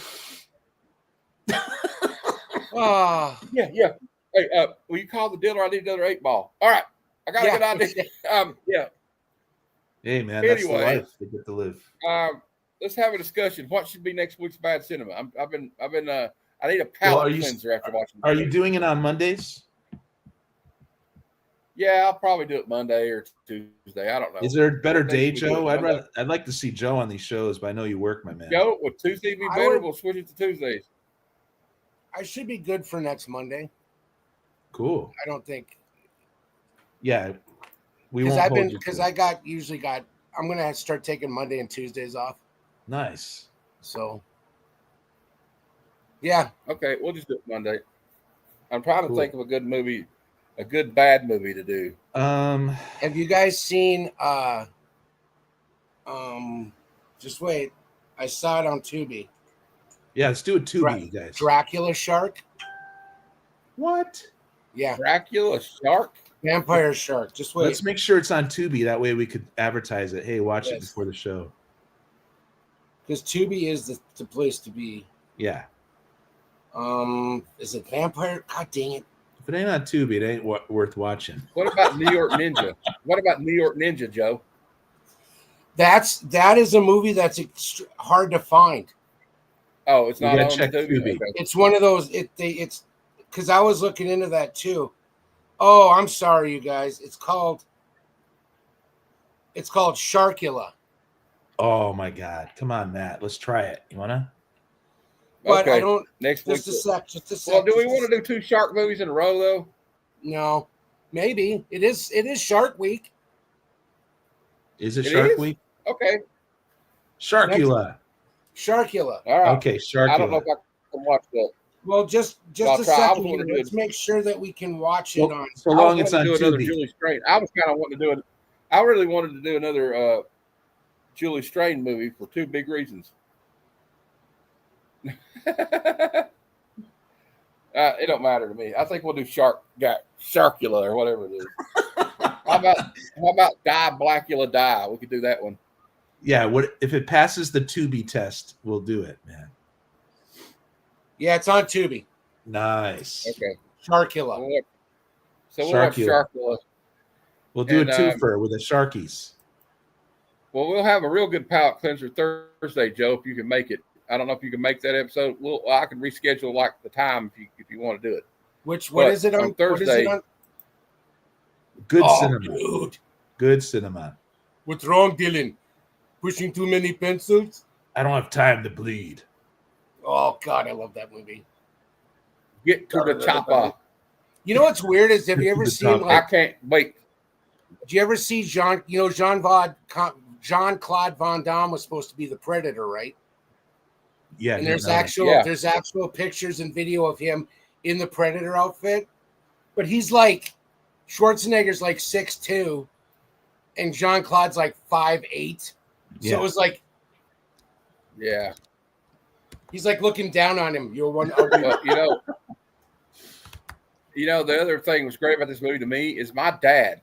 [SPEAKER 4] Ah,
[SPEAKER 1] Yeah. Hey, will you call the dealer? I need another 8-ball. All right. I got a good idea. Yeah.
[SPEAKER 3] Hey, man, that's the
[SPEAKER 1] Anyway.
[SPEAKER 3] life they get to live.
[SPEAKER 1] Let's have a discussion. What should be next week's bad cinema? I've been I need a
[SPEAKER 3] Well,
[SPEAKER 1] palate cleanser after watching.
[SPEAKER 3] Are you doing it on Mondays?
[SPEAKER 1] Yeah, I'll probably do it Monday or Tuesday. I don't know.
[SPEAKER 3] Is there a better
[SPEAKER 1] What
[SPEAKER 3] day,
[SPEAKER 1] days we do
[SPEAKER 3] Joe?
[SPEAKER 1] it? Monday?
[SPEAKER 3] I'd like to see Joe on these shows, but I know you work, my man.
[SPEAKER 1] Joe, would Tuesday be
[SPEAKER 4] I
[SPEAKER 1] better?
[SPEAKER 4] would-
[SPEAKER 1] We'll switch it to Tuesdays.
[SPEAKER 4] I should be good for next Monday.
[SPEAKER 3] Cool.
[SPEAKER 4] I don't think
[SPEAKER 3] Yeah, we
[SPEAKER 4] because
[SPEAKER 3] won't
[SPEAKER 4] I've
[SPEAKER 3] hold
[SPEAKER 4] been
[SPEAKER 3] you
[SPEAKER 4] because
[SPEAKER 3] to it.
[SPEAKER 4] usually got. I'm gonna start taking Monday and Tuesdays off.
[SPEAKER 3] Nice.
[SPEAKER 4] So yeah,
[SPEAKER 1] Okay, we'll just do it Monday. I'm trying to
[SPEAKER 3] Cool.
[SPEAKER 1] think of a good movie, a good bad movie to do.
[SPEAKER 4] have you guys seen? Just wait. I saw it on Tubi.
[SPEAKER 3] Yeah, let's do a Tubi, guys.
[SPEAKER 4] Dracula Shark.
[SPEAKER 3] What?
[SPEAKER 4] Yeah,
[SPEAKER 1] Dracula Shark.
[SPEAKER 4] Vampire Shark. Just wait.
[SPEAKER 3] Let's make sure it's on Tubi. That way we could advertise it. Hey, watch it
[SPEAKER 4] Yes.
[SPEAKER 3] before the show.
[SPEAKER 4] Because Tubi is the place to be.
[SPEAKER 3] Yeah.
[SPEAKER 4] Is it Vampire? God dang it!
[SPEAKER 3] If it ain't on Tubi, it ain't worth watching.
[SPEAKER 1] What about New York Ninja? What about New York Ninja, Joe?
[SPEAKER 4] That is a movie that's hard to find.
[SPEAKER 1] Oh, it's
[SPEAKER 3] You
[SPEAKER 1] not
[SPEAKER 3] gotta
[SPEAKER 1] on
[SPEAKER 3] check
[SPEAKER 1] Tubi.
[SPEAKER 3] Tubi.
[SPEAKER 1] Okay.
[SPEAKER 4] It's one of those. It's because I was looking into that too. Oh, I'm sorry, you guys. It's called Sharkula.
[SPEAKER 3] Oh my God! Come on, Matt. Let's try it. You wanna?
[SPEAKER 4] But I
[SPEAKER 1] Okay,
[SPEAKER 4] don't.
[SPEAKER 1] next week.
[SPEAKER 4] Just a sec. Just a sec.
[SPEAKER 1] Well, do we
[SPEAKER 4] just a
[SPEAKER 1] want to do 2 shark movies in a row though?
[SPEAKER 4] No, maybe it is. It is Shark Week.
[SPEAKER 3] Is it
[SPEAKER 1] It
[SPEAKER 3] Shark
[SPEAKER 1] is?
[SPEAKER 3] Week?
[SPEAKER 1] Okay.
[SPEAKER 3] Sharkula.
[SPEAKER 4] Sharkula.
[SPEAKER 1] All right.
[SPEAKER 3] Okay, Sharkula.
[SPEAKER 1] I don't know if I can watch that.
[SPEAKER 4] Well, just
[SPEAKER 1] I'll
[SPEAKER 4] a
[SPEAKER 1] try. I was
[SPEAKER 4] second.
[SPEAKER 1] gonna
[SPEAKER 4] Here.
[SPEAKER 1] do
[SPEAKER 4] Let's
[SPEAKER 1] it.
[SPEAKER 4] make sure that we can watch it
[SPEAKER 3] Well,
[SPEAKER 4] on.
[SPEAKER 3] so
[SPEAKER 1] I
[SPEAKER 3] long
[SPEAKER 1] was
[SPEAKER 3] it's on
[SPEAKER 1] wanting to do another
[SPEAKER 3] Tubi.
[SPEAKER 1] Julie Strain. I was kind of wanting to do it. I really wanted to do another Julie Strain movie for 2 big reasons. It don't matter to me. I think we'll do Sharkula or whatever it is. How about Die Blackula Die? We could do that one.
[SPEAKER 3] Yeah. What if it passes the Tubi test? We'll do it, man.
[SPEAKER 4] Yeah, it's on Tubi.
[SPEAKER 3] Nice.
[SPEAKER 1] Okay.
[SPEAKER 4] Sharkula.
[SPEAKER 1] We'll watch
[SPEAKER 3] Sharkula.
[SPEAKER 1] Sharkula.
[SPEAKER 3] We'll do
[SPEAKER 1] And,
[SPEAKER 3] a twofer with the Sharkies.
[SPEAKER 1] Well, we'll have a real good palate cleanser Thursday, Joe, if you can make it. I don't know if you can make that episode. I can reschedule like the time if you want to do it.
[SPEAKER 4] What
[SPEAKER 1] But
[SPEAKER 4] is it on
[SPEAKER 1] Thursday?
[SPEAKER 4] What is it on?
[SPEAKER 3] Good
[SPEAKER 4] Oh,
[SPEAKER 3] cinema.
[SPEAKER 4] dude.
[SPEAKER 3] Good cinema.
[SPEAKER 4] What's wrong, Dylan? Pushing too many pencils?
[SPEAKER 3] I don't have time to bleed.
[SPEAKER 4] Oh God, I love that movie.
[SPEAKER 1] Get to the chopper.
[SPEAKER 4] You know what's weird is have you ever
[SPEAKER 3] The
[SPEAKER 4] seen
[SPEAKER 3] top.
[SPEAKER 1] I
[SPEAKER 4] like?
[SPEAKER 1] can't wait.
[SPEAKER 4] Do you ever see Jean Claude Van Damme was supposed to be the Predator, right?
[SPEAKER 3] Yeah.
[SPEAKER 4] And
[SPEAKER 3] you
[SPEAKER 4] there's
[SPEAKER 3] know.
[SPEAKER 4] actual pictures and video of him in the Predator outfit, but he's like Schwarzenegger's like 6'2", and Jean Claude's like 5'8". So
[SPEAKER 3] Yeah.
[SPEAKER 4] it was like
[SPEAKER 1] Yeah.
[SPEAKER 4] he's like looking down on him. You're one.
[SPEAKER 1] But the other thing was great about this movie to me is my dad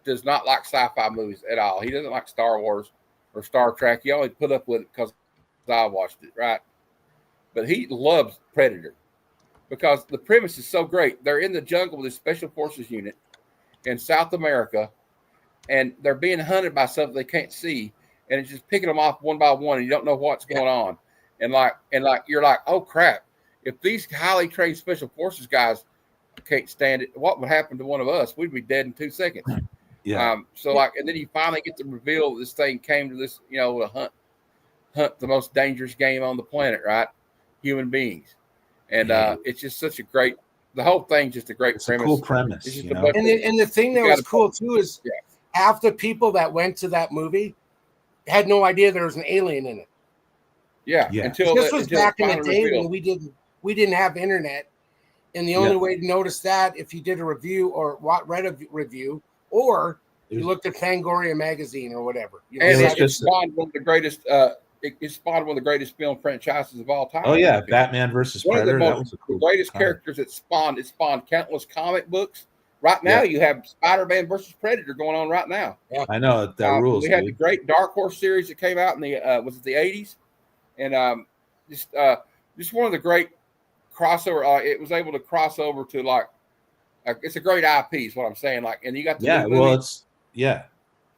[SPEAKER 1] does not like sci-fi movies at all. He doesn't like Star Wars or Star Trek. He only put up with it because I watched it, right? But he loves Predator. because the premise is so great. They're in the jungle with this special forces unit in South America, and they're being hunted by something they can't see, and it's just picking them off one by one, and you don't know what's going on. And you're like, oh crap! If these highly trained special forces guys can't stand it, what would happen to one of us? We'd be dead in 2 seconds.
[SPEAKER 3] Yeah.
[SPEAKER 1] And then you finally get to reveal this thing came to this, to hunt the most dangerous game on the planet, right? Human beings. And it's just such a great. The whole thing's just a great premise.
[SPEAKER 3] A cool premise.
[SPEAKER 1] It's just
[SPEAKER 3] You know?
[SPEAKER 4] And the thing that was cool too is half the people that went to that movie had no idea there was an alien in it.
[SPEAKER 1] Yeah.
[SPEAKER 3] Yeah.
[SPEAKER 4] This was back in the day when we didn't have internet, and the only way to notice that if you did a review or read a review, or you looked at Fangoria magazine or whatever. You know,
[SPEAKER 1] and it spawned one of the greatest. It spawned one of the greatest film franchises of all time.
[SPEAKER 3] Oh yeah, Batman versus Predator. That was a cool.
[SPEAKER 1] The greatest characters that spawned. It spawned countless comic books. Right now, you have Spider-Man versus Predator going on right now.
[SPEAKER 4] Yeah.
[SPEAKER 3] I know that rules.
[SPEAKER 1] We had the great Dark Horse series that came out in the was it the 80s, and just one of the great crossover. It was able to cross over to it's a great IP. Is what I'm saying. And you got the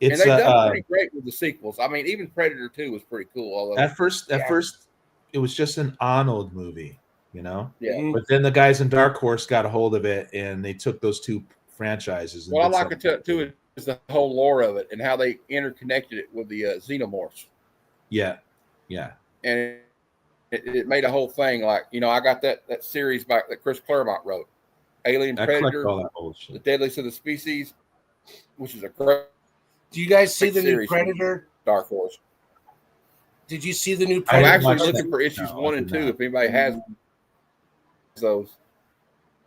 [SPEAKER 3] and they've done pretty great with the sequels. I mean, even Predator 2 was pretty cool. Although at first, it was just an Arnold movie, you know.
[SPEAKER 1] Yeah.
[SPEAKER 3] But then the guys in Dark Horse got a hold of it, and they took those two franchises.
[SPEAKER 1] What I like it too is the whole lore of it and how they interconnected it with the xenomorphs.
[SPEAKER 3] Yeah.
[SPEAKER 1] And it made a whole thing. I got that series back that Chris Claremont wrote, Alien Predator,
[SPEAKER 3] all that old shit.
[SPEAKER 1] The Deadliest of the Species, which is a great.
[SPEAKER 4] Do you guys see the new Predator?
[SPEAKER 1] Dark Horse.
[SPEAKER 4] Did you see the new Predator?
[SPEAKER 1] I'm actually looking for issues 1 and 2 if anybody has those.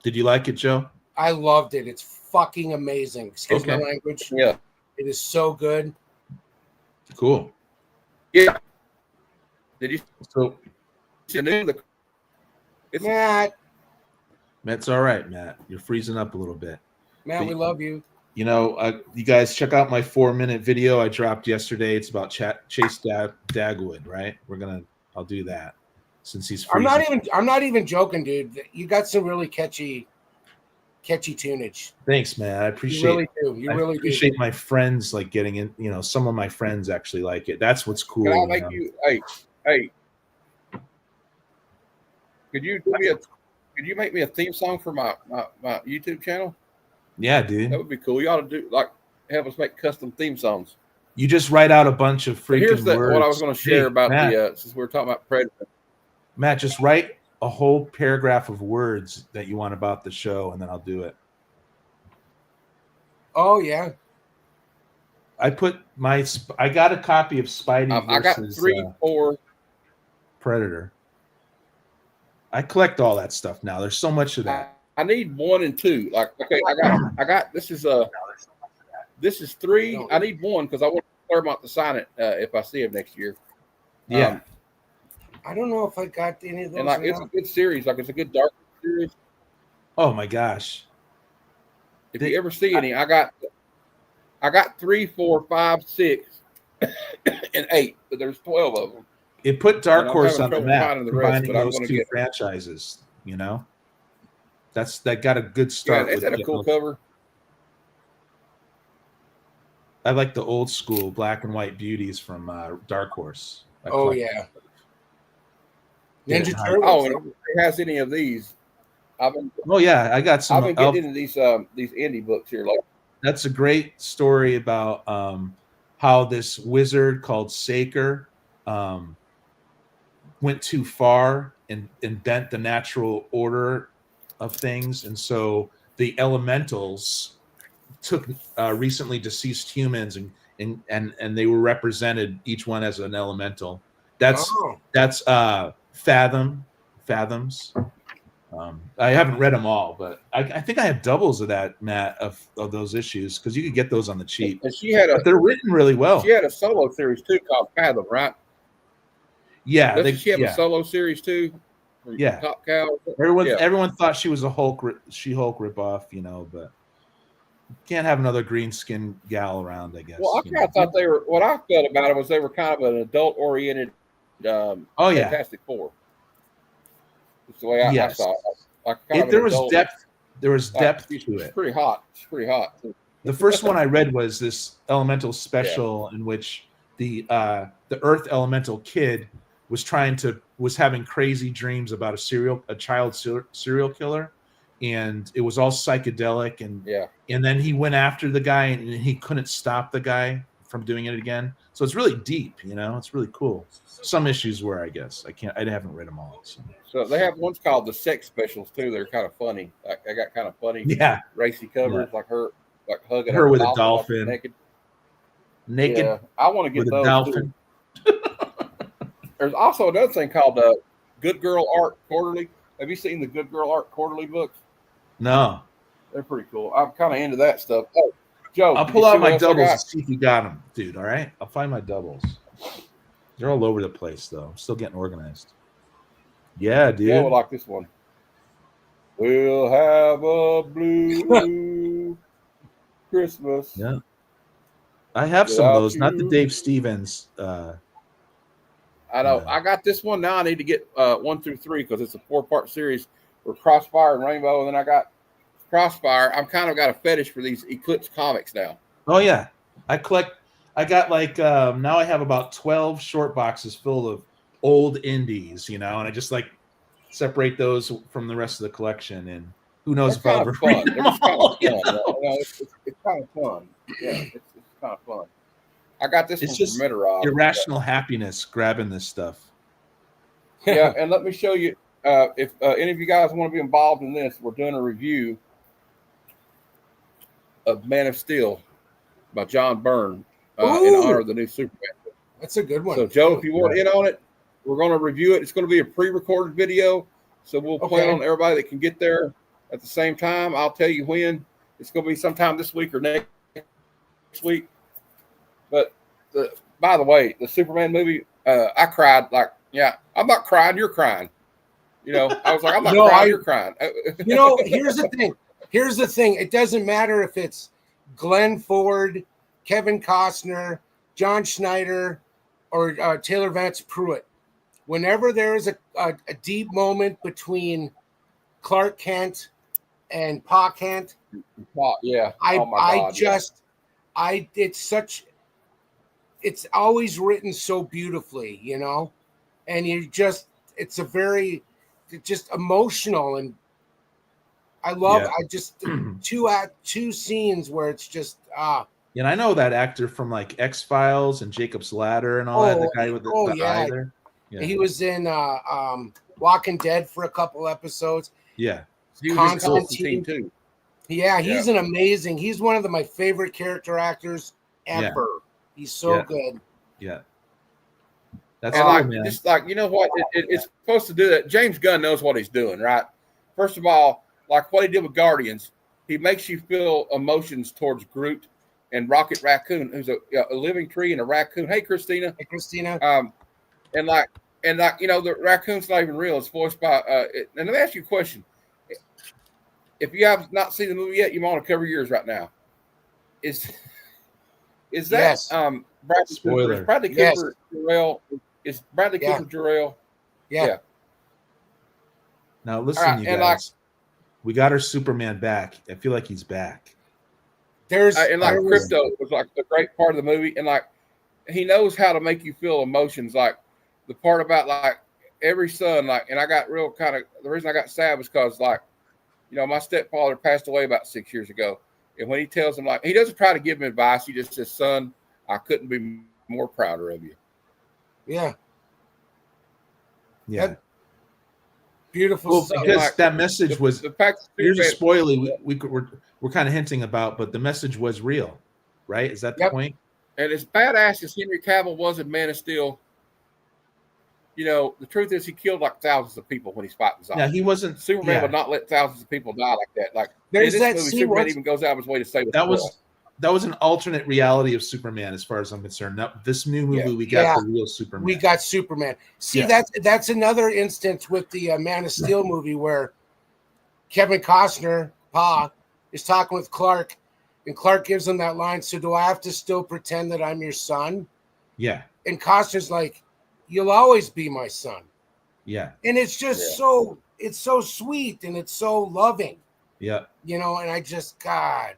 [SPEAKER 3] Did you like it, Joe?
[SPEAKER 4] I loved it. It's fucking amazing. Excuse my language.
[SPEAKER 1] Yeah.
[SPEAKER 4] It is so good.
[SPEAKER 3] Cool.
[SPEAKER 1] Yeah. Did you
[SPEAKER 3] see
[SPEAKER 4] Matt?
[SPEAKER 3] That's all right, Matt. You're freezing up a little bit.
[SPEAKER 4] Matt, we love you.
[SPEAKER 3] You know, you guys check out my 4-minute video I dropped yesterday. It's about Chase Dagwood, right? I'll do that since he's freezing.
[SPEAKER 4] I'm not even joking, dude. You got some really catchy tunage.
[SPEAKER 3] Thanks, man. I appreciate
[SPEAKER 4] You really do. You really
[SPEAKER 3] appreciate my friends getting in, some of my friends actually like it. That's what's cool.
[SPEAKER 1] Can I make hey. Could you make me a theme song for my YouTube channel?
[SPEAKER 3] Yeah, dude.
[SPEAKER 1] That would be cool. You ought to have us make custom theme songs.
[SPEAKER 3] You just write out a bunch of freaking
[SPEAKER 1] Here's
[SPEAKER 3] words.
[SPEAKER 1] what I was going to share about
[SPEAKER 3] Matt,
[SPEAKER 1] since we were talking about Predator.
[SPEAKER 3] Matt, just write a whole paragraph of words that you want about the show, and then I'll do it.
[SPEAKER 4] Oh yeah.
[SPEAKER 3] I got a copy of Spidey versus,
[SPEAKER 1] I got 3-4
[SPEAKER 3] Predator. I collect all that stuff now. There's so much of that.
[SPEAKER 1] I need 1 and 2. I got this is 3. I need 1 because I want Claremont to sign it if I see him next year.
[SPEAKER 3] Yeah.
[SPEAKER 4] I don't know if I got any of those.
[SPEAKER 1] And it's a good series. It's a good dark series.
[SPEAKER 3] Oh my gosh.
[SPEAKER 1] If you ever see any, I got 3, 4, 5, 6, and 8, but there's 12 of them.
[SPEAKER 3] It put Dark Horse on the map,
[SPEAKER 1] combining
[SPEAKER 3] those two franchises. That got a good start.
[SPEAKER 1] Yeah, is that a cool cover?
[SPEAKER 3] I like the old school black and white beauties from Dark Horse.
[SPEAKER 4] Yeah. Ninja
[SPEAKER 1] Turtles. Oh, and if it has any of these,
[SPEAKER 3] I got some.
[SPEAKER 1] I've been getting into these indie books here.
[SPEAKER 3] That's a great story about how this wizard called Saker went too far and bent the natural order of things, and so the elementals took recently deceased humans and they were represented each one as an elemental. That's Fathoms. I haven't read them all, but I think I have doubles of that, Matt, of those issues because you could get those on the cheap.
[SPEAKER 1] And
[SPEAKER 3] they're written really well.
[SPEAKER 1] She had a solo series too called Fathom, right?
[SPEAKER 3] Yeah,
[SPEAKER 1] she have a solo series too.
[SPEAKER 3] Yeah,
[SPEAKER 1] Top Cow.
[SPEAKER 3] Everyone thought she was a She-Hulk ripoff, but can't have another green skin gal around, I guess.
[SPEAKER 1] Well, I kind of thought they were. What I felt about it was they were kind of an adult oriented. Fantastic Four. That's the way I saw it. like kind of
[SPEAKER 3] There
[SPEAKER 1] an
[SPEAKER 3] was
[SPEAKER 1] adult.
[SPEAKER 3] depth. There was
[SPEAKER 1] Like,
[SPEAKER 3] depth
[SPEAKER 1] she's
[SPEAKER 3] to it.
[SPEAKER 1] pretty hot. She's pretty hot.
[SPEAKER 3] The first one I read was this elemental special in which the Earth elemental kid was having crazy dreams about a child serial killer, and it was all psychedelic, and then he went after the guy and he couldn't stop the guy from doing it again. So it's really deep, it's really cool. Some issues were, I guess, I haven't read them all.
[SPEAKER 1] So they have ones called the sex specials too. They're kind of funny. Like I got kind of funny, racy covers, like her, like hugging
[SPEAKER 3] her with a
[SPEAKER 1] dolphin naked. Yeah, I want to get
[SPEAKER 3] with
[SPEAKER 1] those
[SPEAKER 3] a dolphin.
[SPEAKER 1] Too. There's also another thing called Good Girl Art Quarterly. Have you seen the Good Girl Art Quarterly books?
[SPEAKER 3] No,
[SPEAKER 1] they're pretty cool. I'm kind of into that stuff. Oh, Joe,
[SPEAKER 3] I'll pull out my doubles and see if you got them, dude. All right, I'll find my doubles. They're all over the place, though. I'm still getting organized. Yeah, dude.
[SPEAKER 1] Yeah, like this one. We'll have a blue Christmas.
[SPEAKER 3] Yeah, I have some of those. Not the Dave Stevens.
[SPEAKER 1] I know. I got this one now. I need to get 1 through 3 because it's a 4-part series with Crossfire and Rainbow, and then I got Crossfire. I'm kind of got a fetish for these Eclipse comics now.
[SPEAKER 3] Oh yeah, I got like now I have about 12 short boxes full of old indies, and I just like separate those from the rest of the collection. And who knows if I'll ever read them all.
[SPEAKER 1] It's kind of fun. Yeah, it's kind of fun. I got this one from Metarob.
[SPEAKER 3] Irrational happiness grabbing this stuff.
[SPEAKER 1] Yeah, and let me show you if any of you guys want to be involved in this. We're doing a review of Man of Steel by John Byrne in honor of the new Superman.
[SPEAKER 4] That's a good one.
[SPEAKER 1] So, Joe, if you want in on it, we're going to review it. It's going to be a pre-recorded video, so we'll plan on everybody that can get there at the same time. I'll tell you when. It's going to be sometime this week or next week. But by the way, the Superman movie, I cried I'm not crying, you're crying. I was like, I'm not crying, you're crying.
[SPEAKER 4] Here's the thing. Here's the thing. It doesn't matter if it's Glenn Ford, Kevin Costner, John Schneider, or Taylor Vance Pruitt. Whenever there is a deep moment between Clark Kent and Pa Kent, it's always written so beautifully, and it's just emotional, and I love two scenes where it's just
[SPEAKER 3] And I know that actor from like X-Files and Jacob's Ladder and all that. The guy with the eye there. Yeah.
[SPEAKER 4] He was in Walking Dead for a couple episodes.
[SPEAKER 3] Yeah.
[SPEAKER 1] He was in Constantine too.
[SPEAKER 4] Yeah, he's an amazing. He's one of my favorite character actors ever. Yeah. He's so good.
[SPEAKER 3] Yeah. That's
[SPEAKER 1] cool, man. Just like, you know what? It's supposed to do that. James Gunn knows what he's doing, right? First of all, like what he did with Guardians, he makes you feel emotions towards Groot and Rocket Raccoon, who's a living tree and a raccoon. Hey, Christina.
[SPEAKER 4] Hey, Christina.
[SPEAKER 1] And the raccoon's not even real. It's voiced by. And let me ask you a question. If you have not seen the movie yet, you want to cover yours right now. Is that Bradley Cooper? Is Bradley Cooper Jor-El? Is Bradley Cooper Jor-El?
[SPEAKER 4] Yeah.
[SPEAKER 3] Now listen, you guys. We got our Superman back. I feel like he's back.
[SPEAKER 1] Crypto was like a great part of the movie, and like he knows how to make you feel emotions. Like the part about like every son, like, and I got real kind of the reason I got sad was because like, my stepfather passed away about 6 years ago, and when he tells him, like, he doesn't try to give him advice, he just says, "Son, I couldn't be more prouder of you."
[SPEAKER 4] Yeah.
[SPEAKER 3] Yeah.
[SPEAKER 4] Beautiful
[SPEAKER 3] stuff. Because that message was the fact. Here's a spoiler we're kind of hinting about, but the message was real, right? Is that the point?
[SPEAKER 1] And as badass as Henry Cavill was in Man of Steel, the truth is he killed like thousands of people when he's fighting zombies.
[SPEAKER 3] Yeah, he wasn't.
[SPEAKER 1] Superman would not let thousands of people die like that. Like there's in this movie, Superman even goes out of his way to save
[SPEAKER 3] that was. That was an alternate reality of Superman, as far as I'm concerned. Now, this new movie, we got the real Superman.
[SPEAKER 4] We got Superman. See, that's another instance with the Man of Steel movie where Kevin Costner, Pa, is talking with Clark, and Clark gives him that line. So, do I have to still pretend that I'm your son?
[SPEAKER 3] Yeah.
[SPEAKER 4] And Costner's like, "You'll always be my son."
[SPEAKER 3] Yeah.
[SPEAKER 4] And it's just so it's so sweet and it's so loving,
[SPEAKER 3] Yeah.
[SPEAKER 4] you know. And I just, God,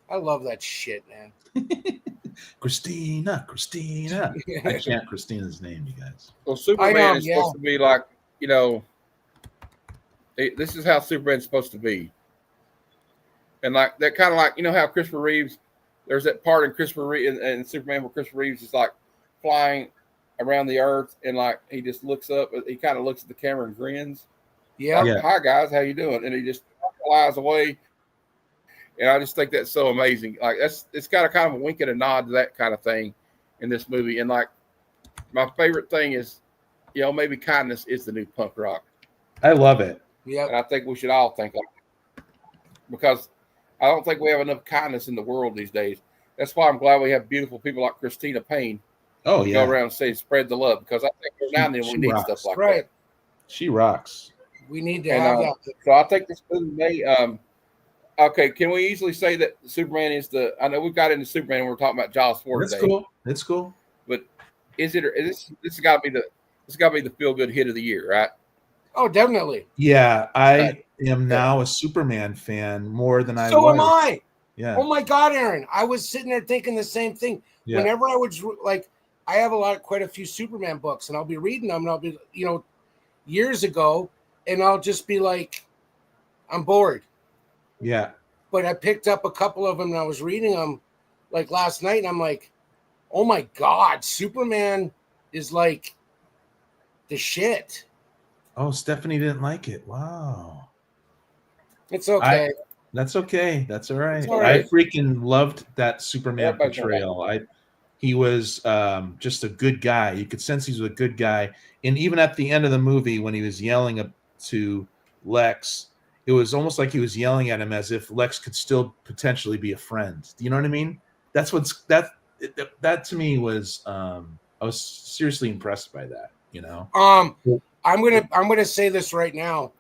[SPEAKER 4] I love that shit, man.
[SPEAKER 3] Christina. I chant Christina's name, you guys.
[SPEAKER 1] Well,
[SPEAKER 4] I
[SPEAKER 1] Superman
[SPEAKER 4] know,
[SPEAKER 1] is
[SPEAKER 4] yeah.
[SPEAKER 1] supposed to be like, you know, this is how Superman's supposed to be. And like that kind of like, you know how Christopher Reeves, there's that part in Christopher Reeves and Superman where Christopher Reeves is like flying around the earth and like he just looks up, he kind of looks at the camera and grins.
[SPEAKER 4] Yeah.
[SPEAKER 1] Like,
[SPEAKER 3] Yeah.
[SPEAKER 1] hi guys, how you doing? And he just flies away. And I just think that's so amazing. Like it's got a kind of a wink and a nod to that kind of thing in this movie. And like my favorite thing is, you know, maybe kindness is the new punk rock.
[SPEAKER 3] I love it.
[SPEAKER 4] Yep.
[SPEAKER 1] And I think we should all think like that. Because I don't think we have enough kindness in the world these days. That's why I'm glad we have beautiful people like Christina Payne
[SPEAKER 3] Oh
[SPEAKER 1] to
[SPEAKER 3] yeah.
[SPEAKER 1] go around and say spread the love. Because I think every now and then
[SPEAKER 3] She
[SPEAKER 1] we need
[SPEAKER 3] rocks.
[SPEAKER 1] stuff like
[SPEAKER 4] Right.
[SPEAKER 1] that.
[SPEAKER 3] She rocks.
[SPEAKER 4] We need to
[SPEAKER 1] And
[SPEAKER 4] have that.
[SPEAKER 1] so I think this movie may okay, can we easily say that Superman is the I know we got into Superman and we're talking about Jaws 4
[SPEAKER 3] That's
[SPEAKER 1] today.
[SPEAKER 3] cool. It's cool.
[SPEAKER 1] But is this has got to be the feel good hit of the year, right?
[SPEAKER 4] Oh, definitely.
[SPEAKER 3] Yeah, I am now a Superman fan more than I
[SPEAKER 4] So
[SPEAKER 3] was.
[SPEAKER 4] am I.
[SPEAKER 3] Yeah.
[SPEAKER 4] Oh my God, Aaron! I was sitting there thinking the same thing.
[SPEAKER 3] Yeah.
[SPEAKER 4] Whenever I would like, I have quite a few Superman books, and I'll be reading them, and I'll be, you know, years ago, and I'll just be like, I'm bored.
[SPEAKER 3] Yeah.
[SPEAKER 4] But I picked up a couple of them, and I was reading them like last night, and I'm like, oh my God, Superman is like the shit.
[SPEAKER 3] Oh, Stephanie didn't like it. Wow.
[SPEAKER 4] It's okay.
[SPEAKER 3] That's okay. That's all right.
[SPEAKER 4] It's all right.
[SPEAKER 3] I freaking loved that Superman
[SPEAKER 1] Everybody's gonna
[SPEAKER 3] portrayal. He was just a good guy. You could sense he was a good guy. And even at the end of the movie, when he was yelling up to Lex, it was almost like he was yelling at him as if Lex could still potentially be a friend. Do you know what I mean? That to me was I was seriously impressed by that, you know.
[SPEAKER 4] I'm gonna say this right now.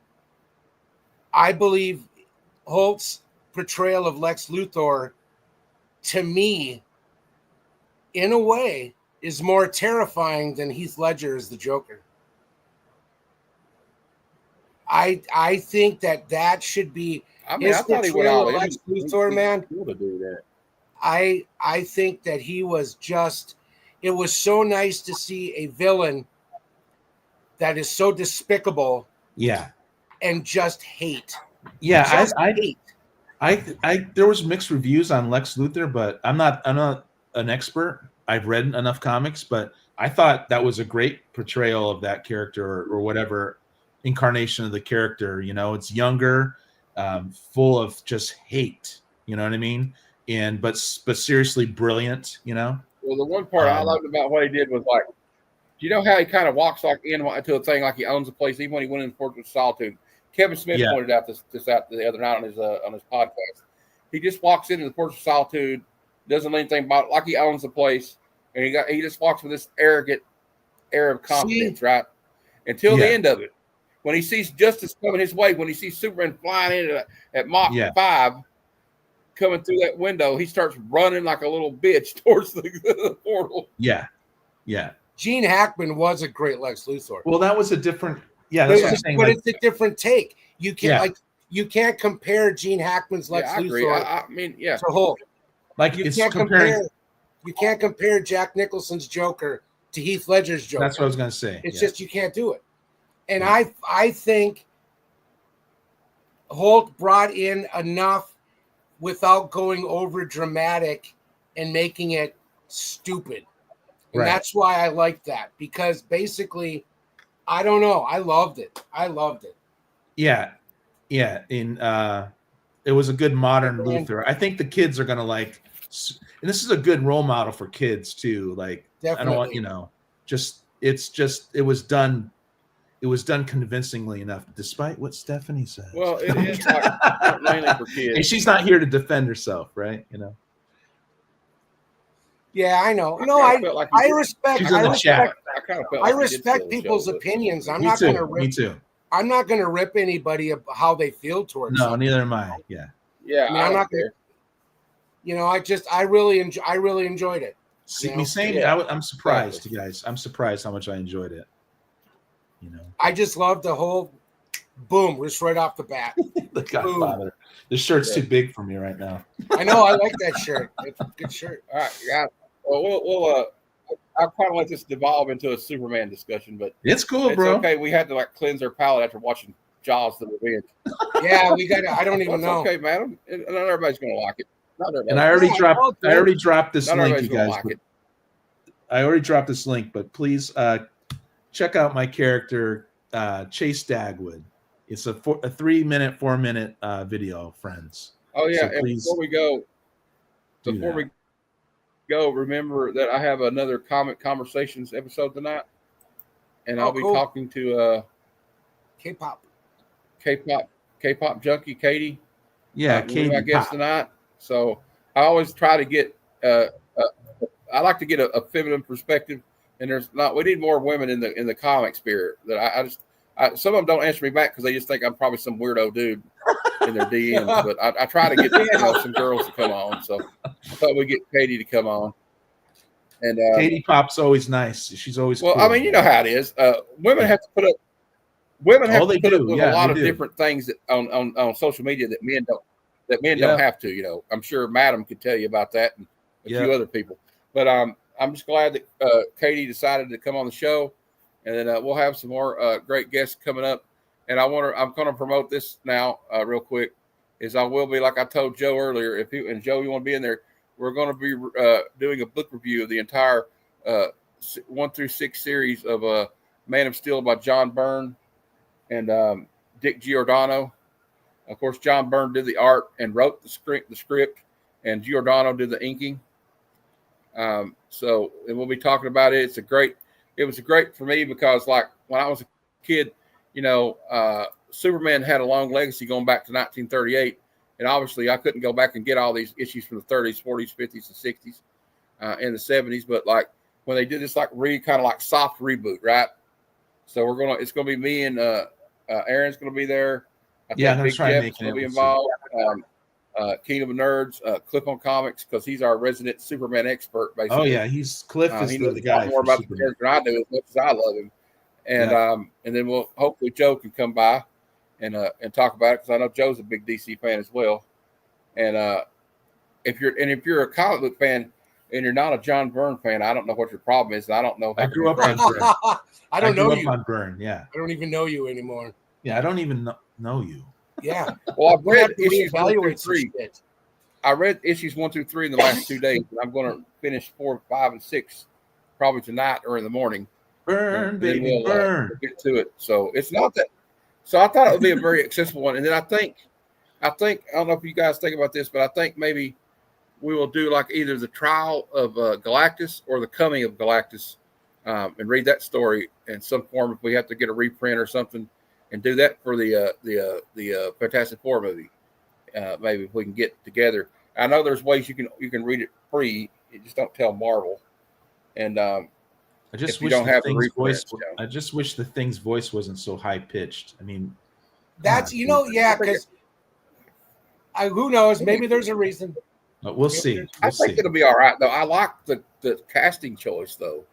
[SPEAKER 4] I believe Holt's portrayal of Lex Luthor, to me, in a way, is more terrifying than Heath Ledger as the Joker. I think that should be.
[SPEAKER 1] I mean,
[SPEAKER 4] his
[SPEAKER 1] I thought he went
[SPEAKER 4] portrayal
[SPEAKER 1] all
[SPEAKER 4] of
[SPEAKER 1] in.
[SPEAKER 4] Lex Luthor, man.
[SPEAKER 1] Cool to do that.
[SPEAKER 4] I think that he was just. It was so nice to see a villain that is so despicable.
[SPEAKER 3] Yeah.
[SPEAKER 4] And just hate.
[SPEAKER 3] Yeah,
[SPEAKER 4] Just hate.
[SPEAKER 3] I there was mixed reviews on Lex Luthor, but I'm not an expert. I've read enough comics, but I thought that was a great portrayal of that character or whatever incarnation of the character. You know, it's younger, full of just hate. You know what I mean? And but seriously brilliant. You know.
[SPEAKER 1] Well, the one part I loved about what he did was like, do you know how he kind of walks like into a thing like he owns the place, even when he went in Fortress of Solitude? Kevin Smith pointed out this out the other night on his podcast. He just walks into the Fortress of Solitude, doesn't know anything about it, like he owns the place, and he just walks with this arrogant air of confidence, right? Until the end of it, when he sees justice coming his way, when he sees Superman flying in at Mach 5, coming through that window, he starts running like a little bitch towards the portal.
[SPEAKER 3] Yeah, yeah.
[SPEAKER 4] Gene Hackman was a great Lex Luthor.
[SPEAKER 3] Well, that was a different. Yeah, that's what I'm saying.
[SPEAKER 4] But
[SPEAKER 3] like,
[SPEAKER 4] it's a different take. You can't you can't compare Gene Hackman's Lex Luthor.
[SPEAKER 1] I mean, yeah.
[SPEAKER 4] To Hulk.
[SPEAKER 3] Like
[SPEAKER 4] you
[SPEAKER 3] it's
[SPEAKER 4] can't
[SPEAKER 3] comparing.
[SPEAKER 4] You can't compare Jack Nicholson's Joker to Heath Ledger's Joker.
[SPEAKER 3] That's what I was going to say.
[SPEAKER 4] It's just you can't do it. And I think Hulk brought in enough without going over dramatic and making it stupid. And that's why I like that, because basically, I don't know. I loved it.
[SPEAKER 3] Yeah. It was a good modern Luthor. I think the kids are gonna like, and this is a good role model for kids too. Like,
[SPEAKER 4] definitely.
[SPEAKER 3] I don't want it was done convincingly enough, despite what Stephanie says.
[SPEAKER 1] Well, it is like mainly for kids.
[SPEAKER 3] And she's not here to defend herself, right? You know.
[SPEAKER 4] Yeah, I know. No, I respect.
[SPEAKER 3] She's in the chat.
[SPEAKER 4] I respect people's opinions. I'm not going to rip.
[SPEAKER 3] Me too.
[SPEAKER 4] I'm not going to rip anybody of how they feel towards.
[SPEAKER 3] No,
[SPEAKER 4] something.
[SPEAKER 3] neither am I. Yeah.
[SPEAKER 1] Yeah,
[SPEAKER 4] I mean, I'm not going to. You know, I really enjoyed it.
[SPEAKER 3] See, me saying it, I'm surprised, guys. I'm surprised how much I enjoyed it. You know,
[SPEAKER 4] I just love the whole Boom, just right off the bat.
[SPEAKER 3] The Godfather. The shirt's too big for me right now.
[SPEAKER 4] I know. I like that shirt. It's a good shirt.
[SPEAKER 1] All right, yeah. Well, I'll kind of let this devolve into a Superman discussion, but
[SPEAKER 3] It's cool,
[SPEAKER 1] it's
[SPEAKER 3] bro.
[SPEAKER 1] okay. We had to like cleanse our palate after watching Jaws: The Revenge.
[SPEAKER 4] Yeah, we got to. I don't even
[SPEAKER 1] It's
[SPEAKER 4] know.
[SPEAKER 1] okay, man. Not everybody's gonna like it. Not everybody.
[SPEAKER 3] And I already dropped this
[SPEAKER 1] Not
[SPEAKER 3] link,
[SPEAKER 1] everybody's
[SPEAKER 3] you
[SPEAKER 1] gonna
[SPEAKER 3] guys.
[SPEAKER 1] like
[SPEAKER 3] but
[SPEAKER 1] it.
[SPEAKER 3] I already dropped this link, but please check out my character, Chase Dagwood. It's a 3-minute, 4-minute video, friends.
[SPEAKER 1] Oh yeah,
[SPEAKER 3] So
[SPEAKER 1] and
[SPEAKER 3] please
[SPEAKER 1] before we go, remember that I have another Comic Conversations episode tonight, and I'll be
[SPEAKER 4] cool.
[SPEAKER 1] talking to
[SPEAKER 4] K-pop
[SPEAKER 1] junkie Katie.
[SPEAKER 3] Yeah,
[SPEAKER 1] will be
[SPEAKER 3] Katie
[SPEAKER 1] my guest
[SPEAKER 3] Pop.
[SPEAKER 1] tonight. So I always try to get. I like to get a feminine perspective, and we need more women in the comic spirit. That some of them don't answer me back because they just think I'm probably some weirdo dude in their DMs. But I try to get some girls to come on. So I thought we'd get Katie to come on. And
[SPEAKER 3] Katie Pop's always nice. She's always
[SPEAKER 1] well.
[SPEAKER 3] cool.
[SPEAKER 1] I mean, you know how it is. Women have to put up. Women have to put up with a lot of different things on social media that men don't. That men don't have to. You know, I'm sure Madam could tell you about that, and a few other people. But I'm just glad that Katie decided to come on the show, and then we'll have some more great guests coming up. And I'm going to promote this now real quick. Is I will be, like I told Joe earlier, and Joe, you want to be in there, we're going to be doing a book review of the entire 1 through 6 series of Man of Steel by John Byrne and Dick Giordano. Of course, John Byrne did the art and wrote the script, and Giordano did the inking. So and we'll be talking about it. It was great for me because, like, when I was a kid, Superman had a long legacy going back to 1938, and obviously I couldn't go back and get all these issues from the 30s, 40s, 50s, and 60s, and the 70s. But like when they did this, like kind of like soft reboot, right? So it's gonna be me and Aaron's gonna be there. I think Big Jeff's gonna be involved. Kingdom of Nerds, Cliff on Comics, because he's our resident Superman expert, basically.
[SPEAKER 3] Oh yeah, Cliff is
[SPEAKER 1] he knows
[SPEAKER 3] the guy
[SPEAKER 1] more about
[SPEAKER 3] Superman.
[SPEAKER 1] the character than I do, as much as I love him. And then we'll hopefully Joe can come by and talk about it, because I know Joe's a big DC fan as well. And if you're a comic book fan and you're not a John Byrne fan, I don't know what your problem is. I don't know.
[SPEAKER 3] I grew up on Byrne.
[SPEAKER 4] I don't know you.
[SPEAKER 3] On Byrne, yeah.
[SPEAKER 4] I don't even know you anymore.
[SPEAKER 3] Yeah, I don't even know you.
[SPEAKER 4] Yeah.
[SPEAKER 1] Well, I've read issues 1 through
[SPEAKER 4] Evaluate
[SPEAKER 1] 3. I read issues 1 through 3 in the last 2 days, and I'm going to finish 4, 5, and 6 probably tonight or in the morning.
[SPEAKER 3] Burn, baby, burn.
[SPEAKER 1] We'll get to it. So it's not that. So I thought it would be a very accessible one, and then I think I don't know if you guys think about this, but I think maybe we will do like either the trial of Galactus or the coming of Galactus, and read that story in some form if we have to get a reprint or something, and do that for the Fantastic Four movie. Maybe if we can get together. I know there's ways you can read it free. You just don't tell Marvel. And I
[SPEAKER 3] just
[SPEAKER 1] wish
[SPEAKER 3] the Thing's voice wasn't so high pitched. I mean,
[SPEAKER 4] that's because who knows? Maybe there's a reason.
[SPEAKER 3] But we'll see.
[SPEAKER 1] I think it'll be all right, though. I like the casting choice, though.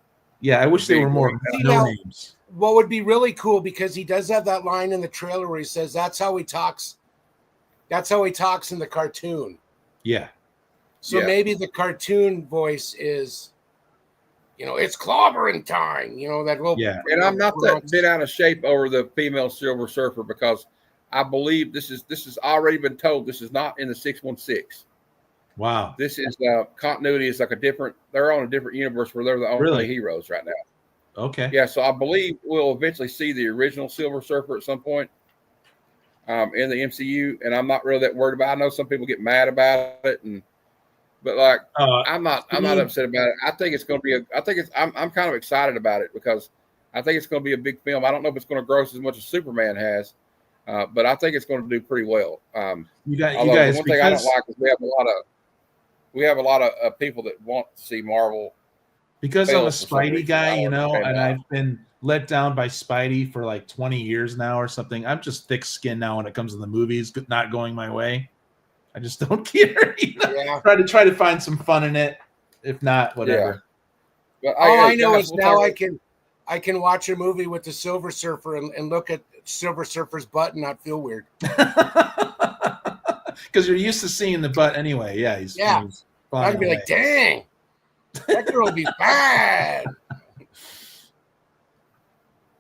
[SPEAKER 3] Yeah, I wish they were more names.
[SPEAKER 4] What would be really cool, because he does have that line in the trailer where he says that's how he talks. That's how he talks in the cartoon.
[SPEAKER 3] Yeah.
[SPEAKER 4] So maybe the cartoon voice is, it's clobbering time. That little.
[SPEAKER 1] Yeah. And I'm not that bit out of shape over the female Silver Surfer, because I believe this has already been told. This is not in the 616.
[SPEAKER 3] Wow.
[SPEAKER 1] This is continuity is like they're on a different universe where they're the only heroes right now.
[SPEAKER 3] Okay.
[SPEAKER 1] Yeah. So I believe we'll eventually see the original Silver Surfer at some point in the MCU. And I'm not really that worried about it. I know some people get mad about it, but like, I'm not upset about it. I think it's going to be I'm kind of excited about it, because I think it's going to be a big film. I don't know if it's going to gross as much as Superman has, but I think it's going to do pretty well.
[SPEAKER 3] You guys,
[SPEAKER 1] one thing I don't like is we have a lot of people that want to see Marvel.
[SPEAKER 3] Because I'm a Spidey guy, and I've been let down by Spidey for like 20 years now or something. I'm just thick-skinned now when it comes to the movies not going my way. I just don't care. Try to find some fun in it. If not, whatever.
[SPEAKER 1] Yeah.
[SPEAKER 4] All I know is now I can watch a movie with the Silver Surfer and look at Silver Surfer's butt and not feel weird.
[SPEAKER 3] Because you're used to seeing the butt anyway. Yeah, he's
[SPEAKER 4] I'd
[SPEAKER 3] flying
[SPEAKER 4] be
[SPEAKER 3] away.
[SPEAKER 4] like, dang, that girl would be bad.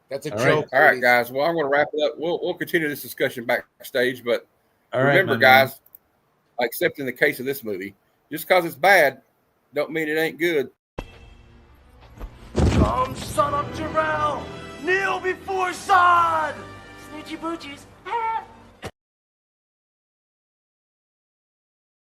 [SPEAKER 4] That's a
[SPEAKER 3] All
[SPEAKER 4] joke.
[SPEAKER 1] All right, guys. Well, I'm going to wrap it up. We'll continue this discussion backstage, but
[SPEAKER 3] All right,
[SPEAKER 1] remember,
[SPEAKER 3] my man.
[SPEAKER 1] guys, except in the case of this movie, just because it's bad, don't mean it ain't good.
[SPEAKER 2] Come, son of Jarrell! Kneel before Zod! Snoochie boochies.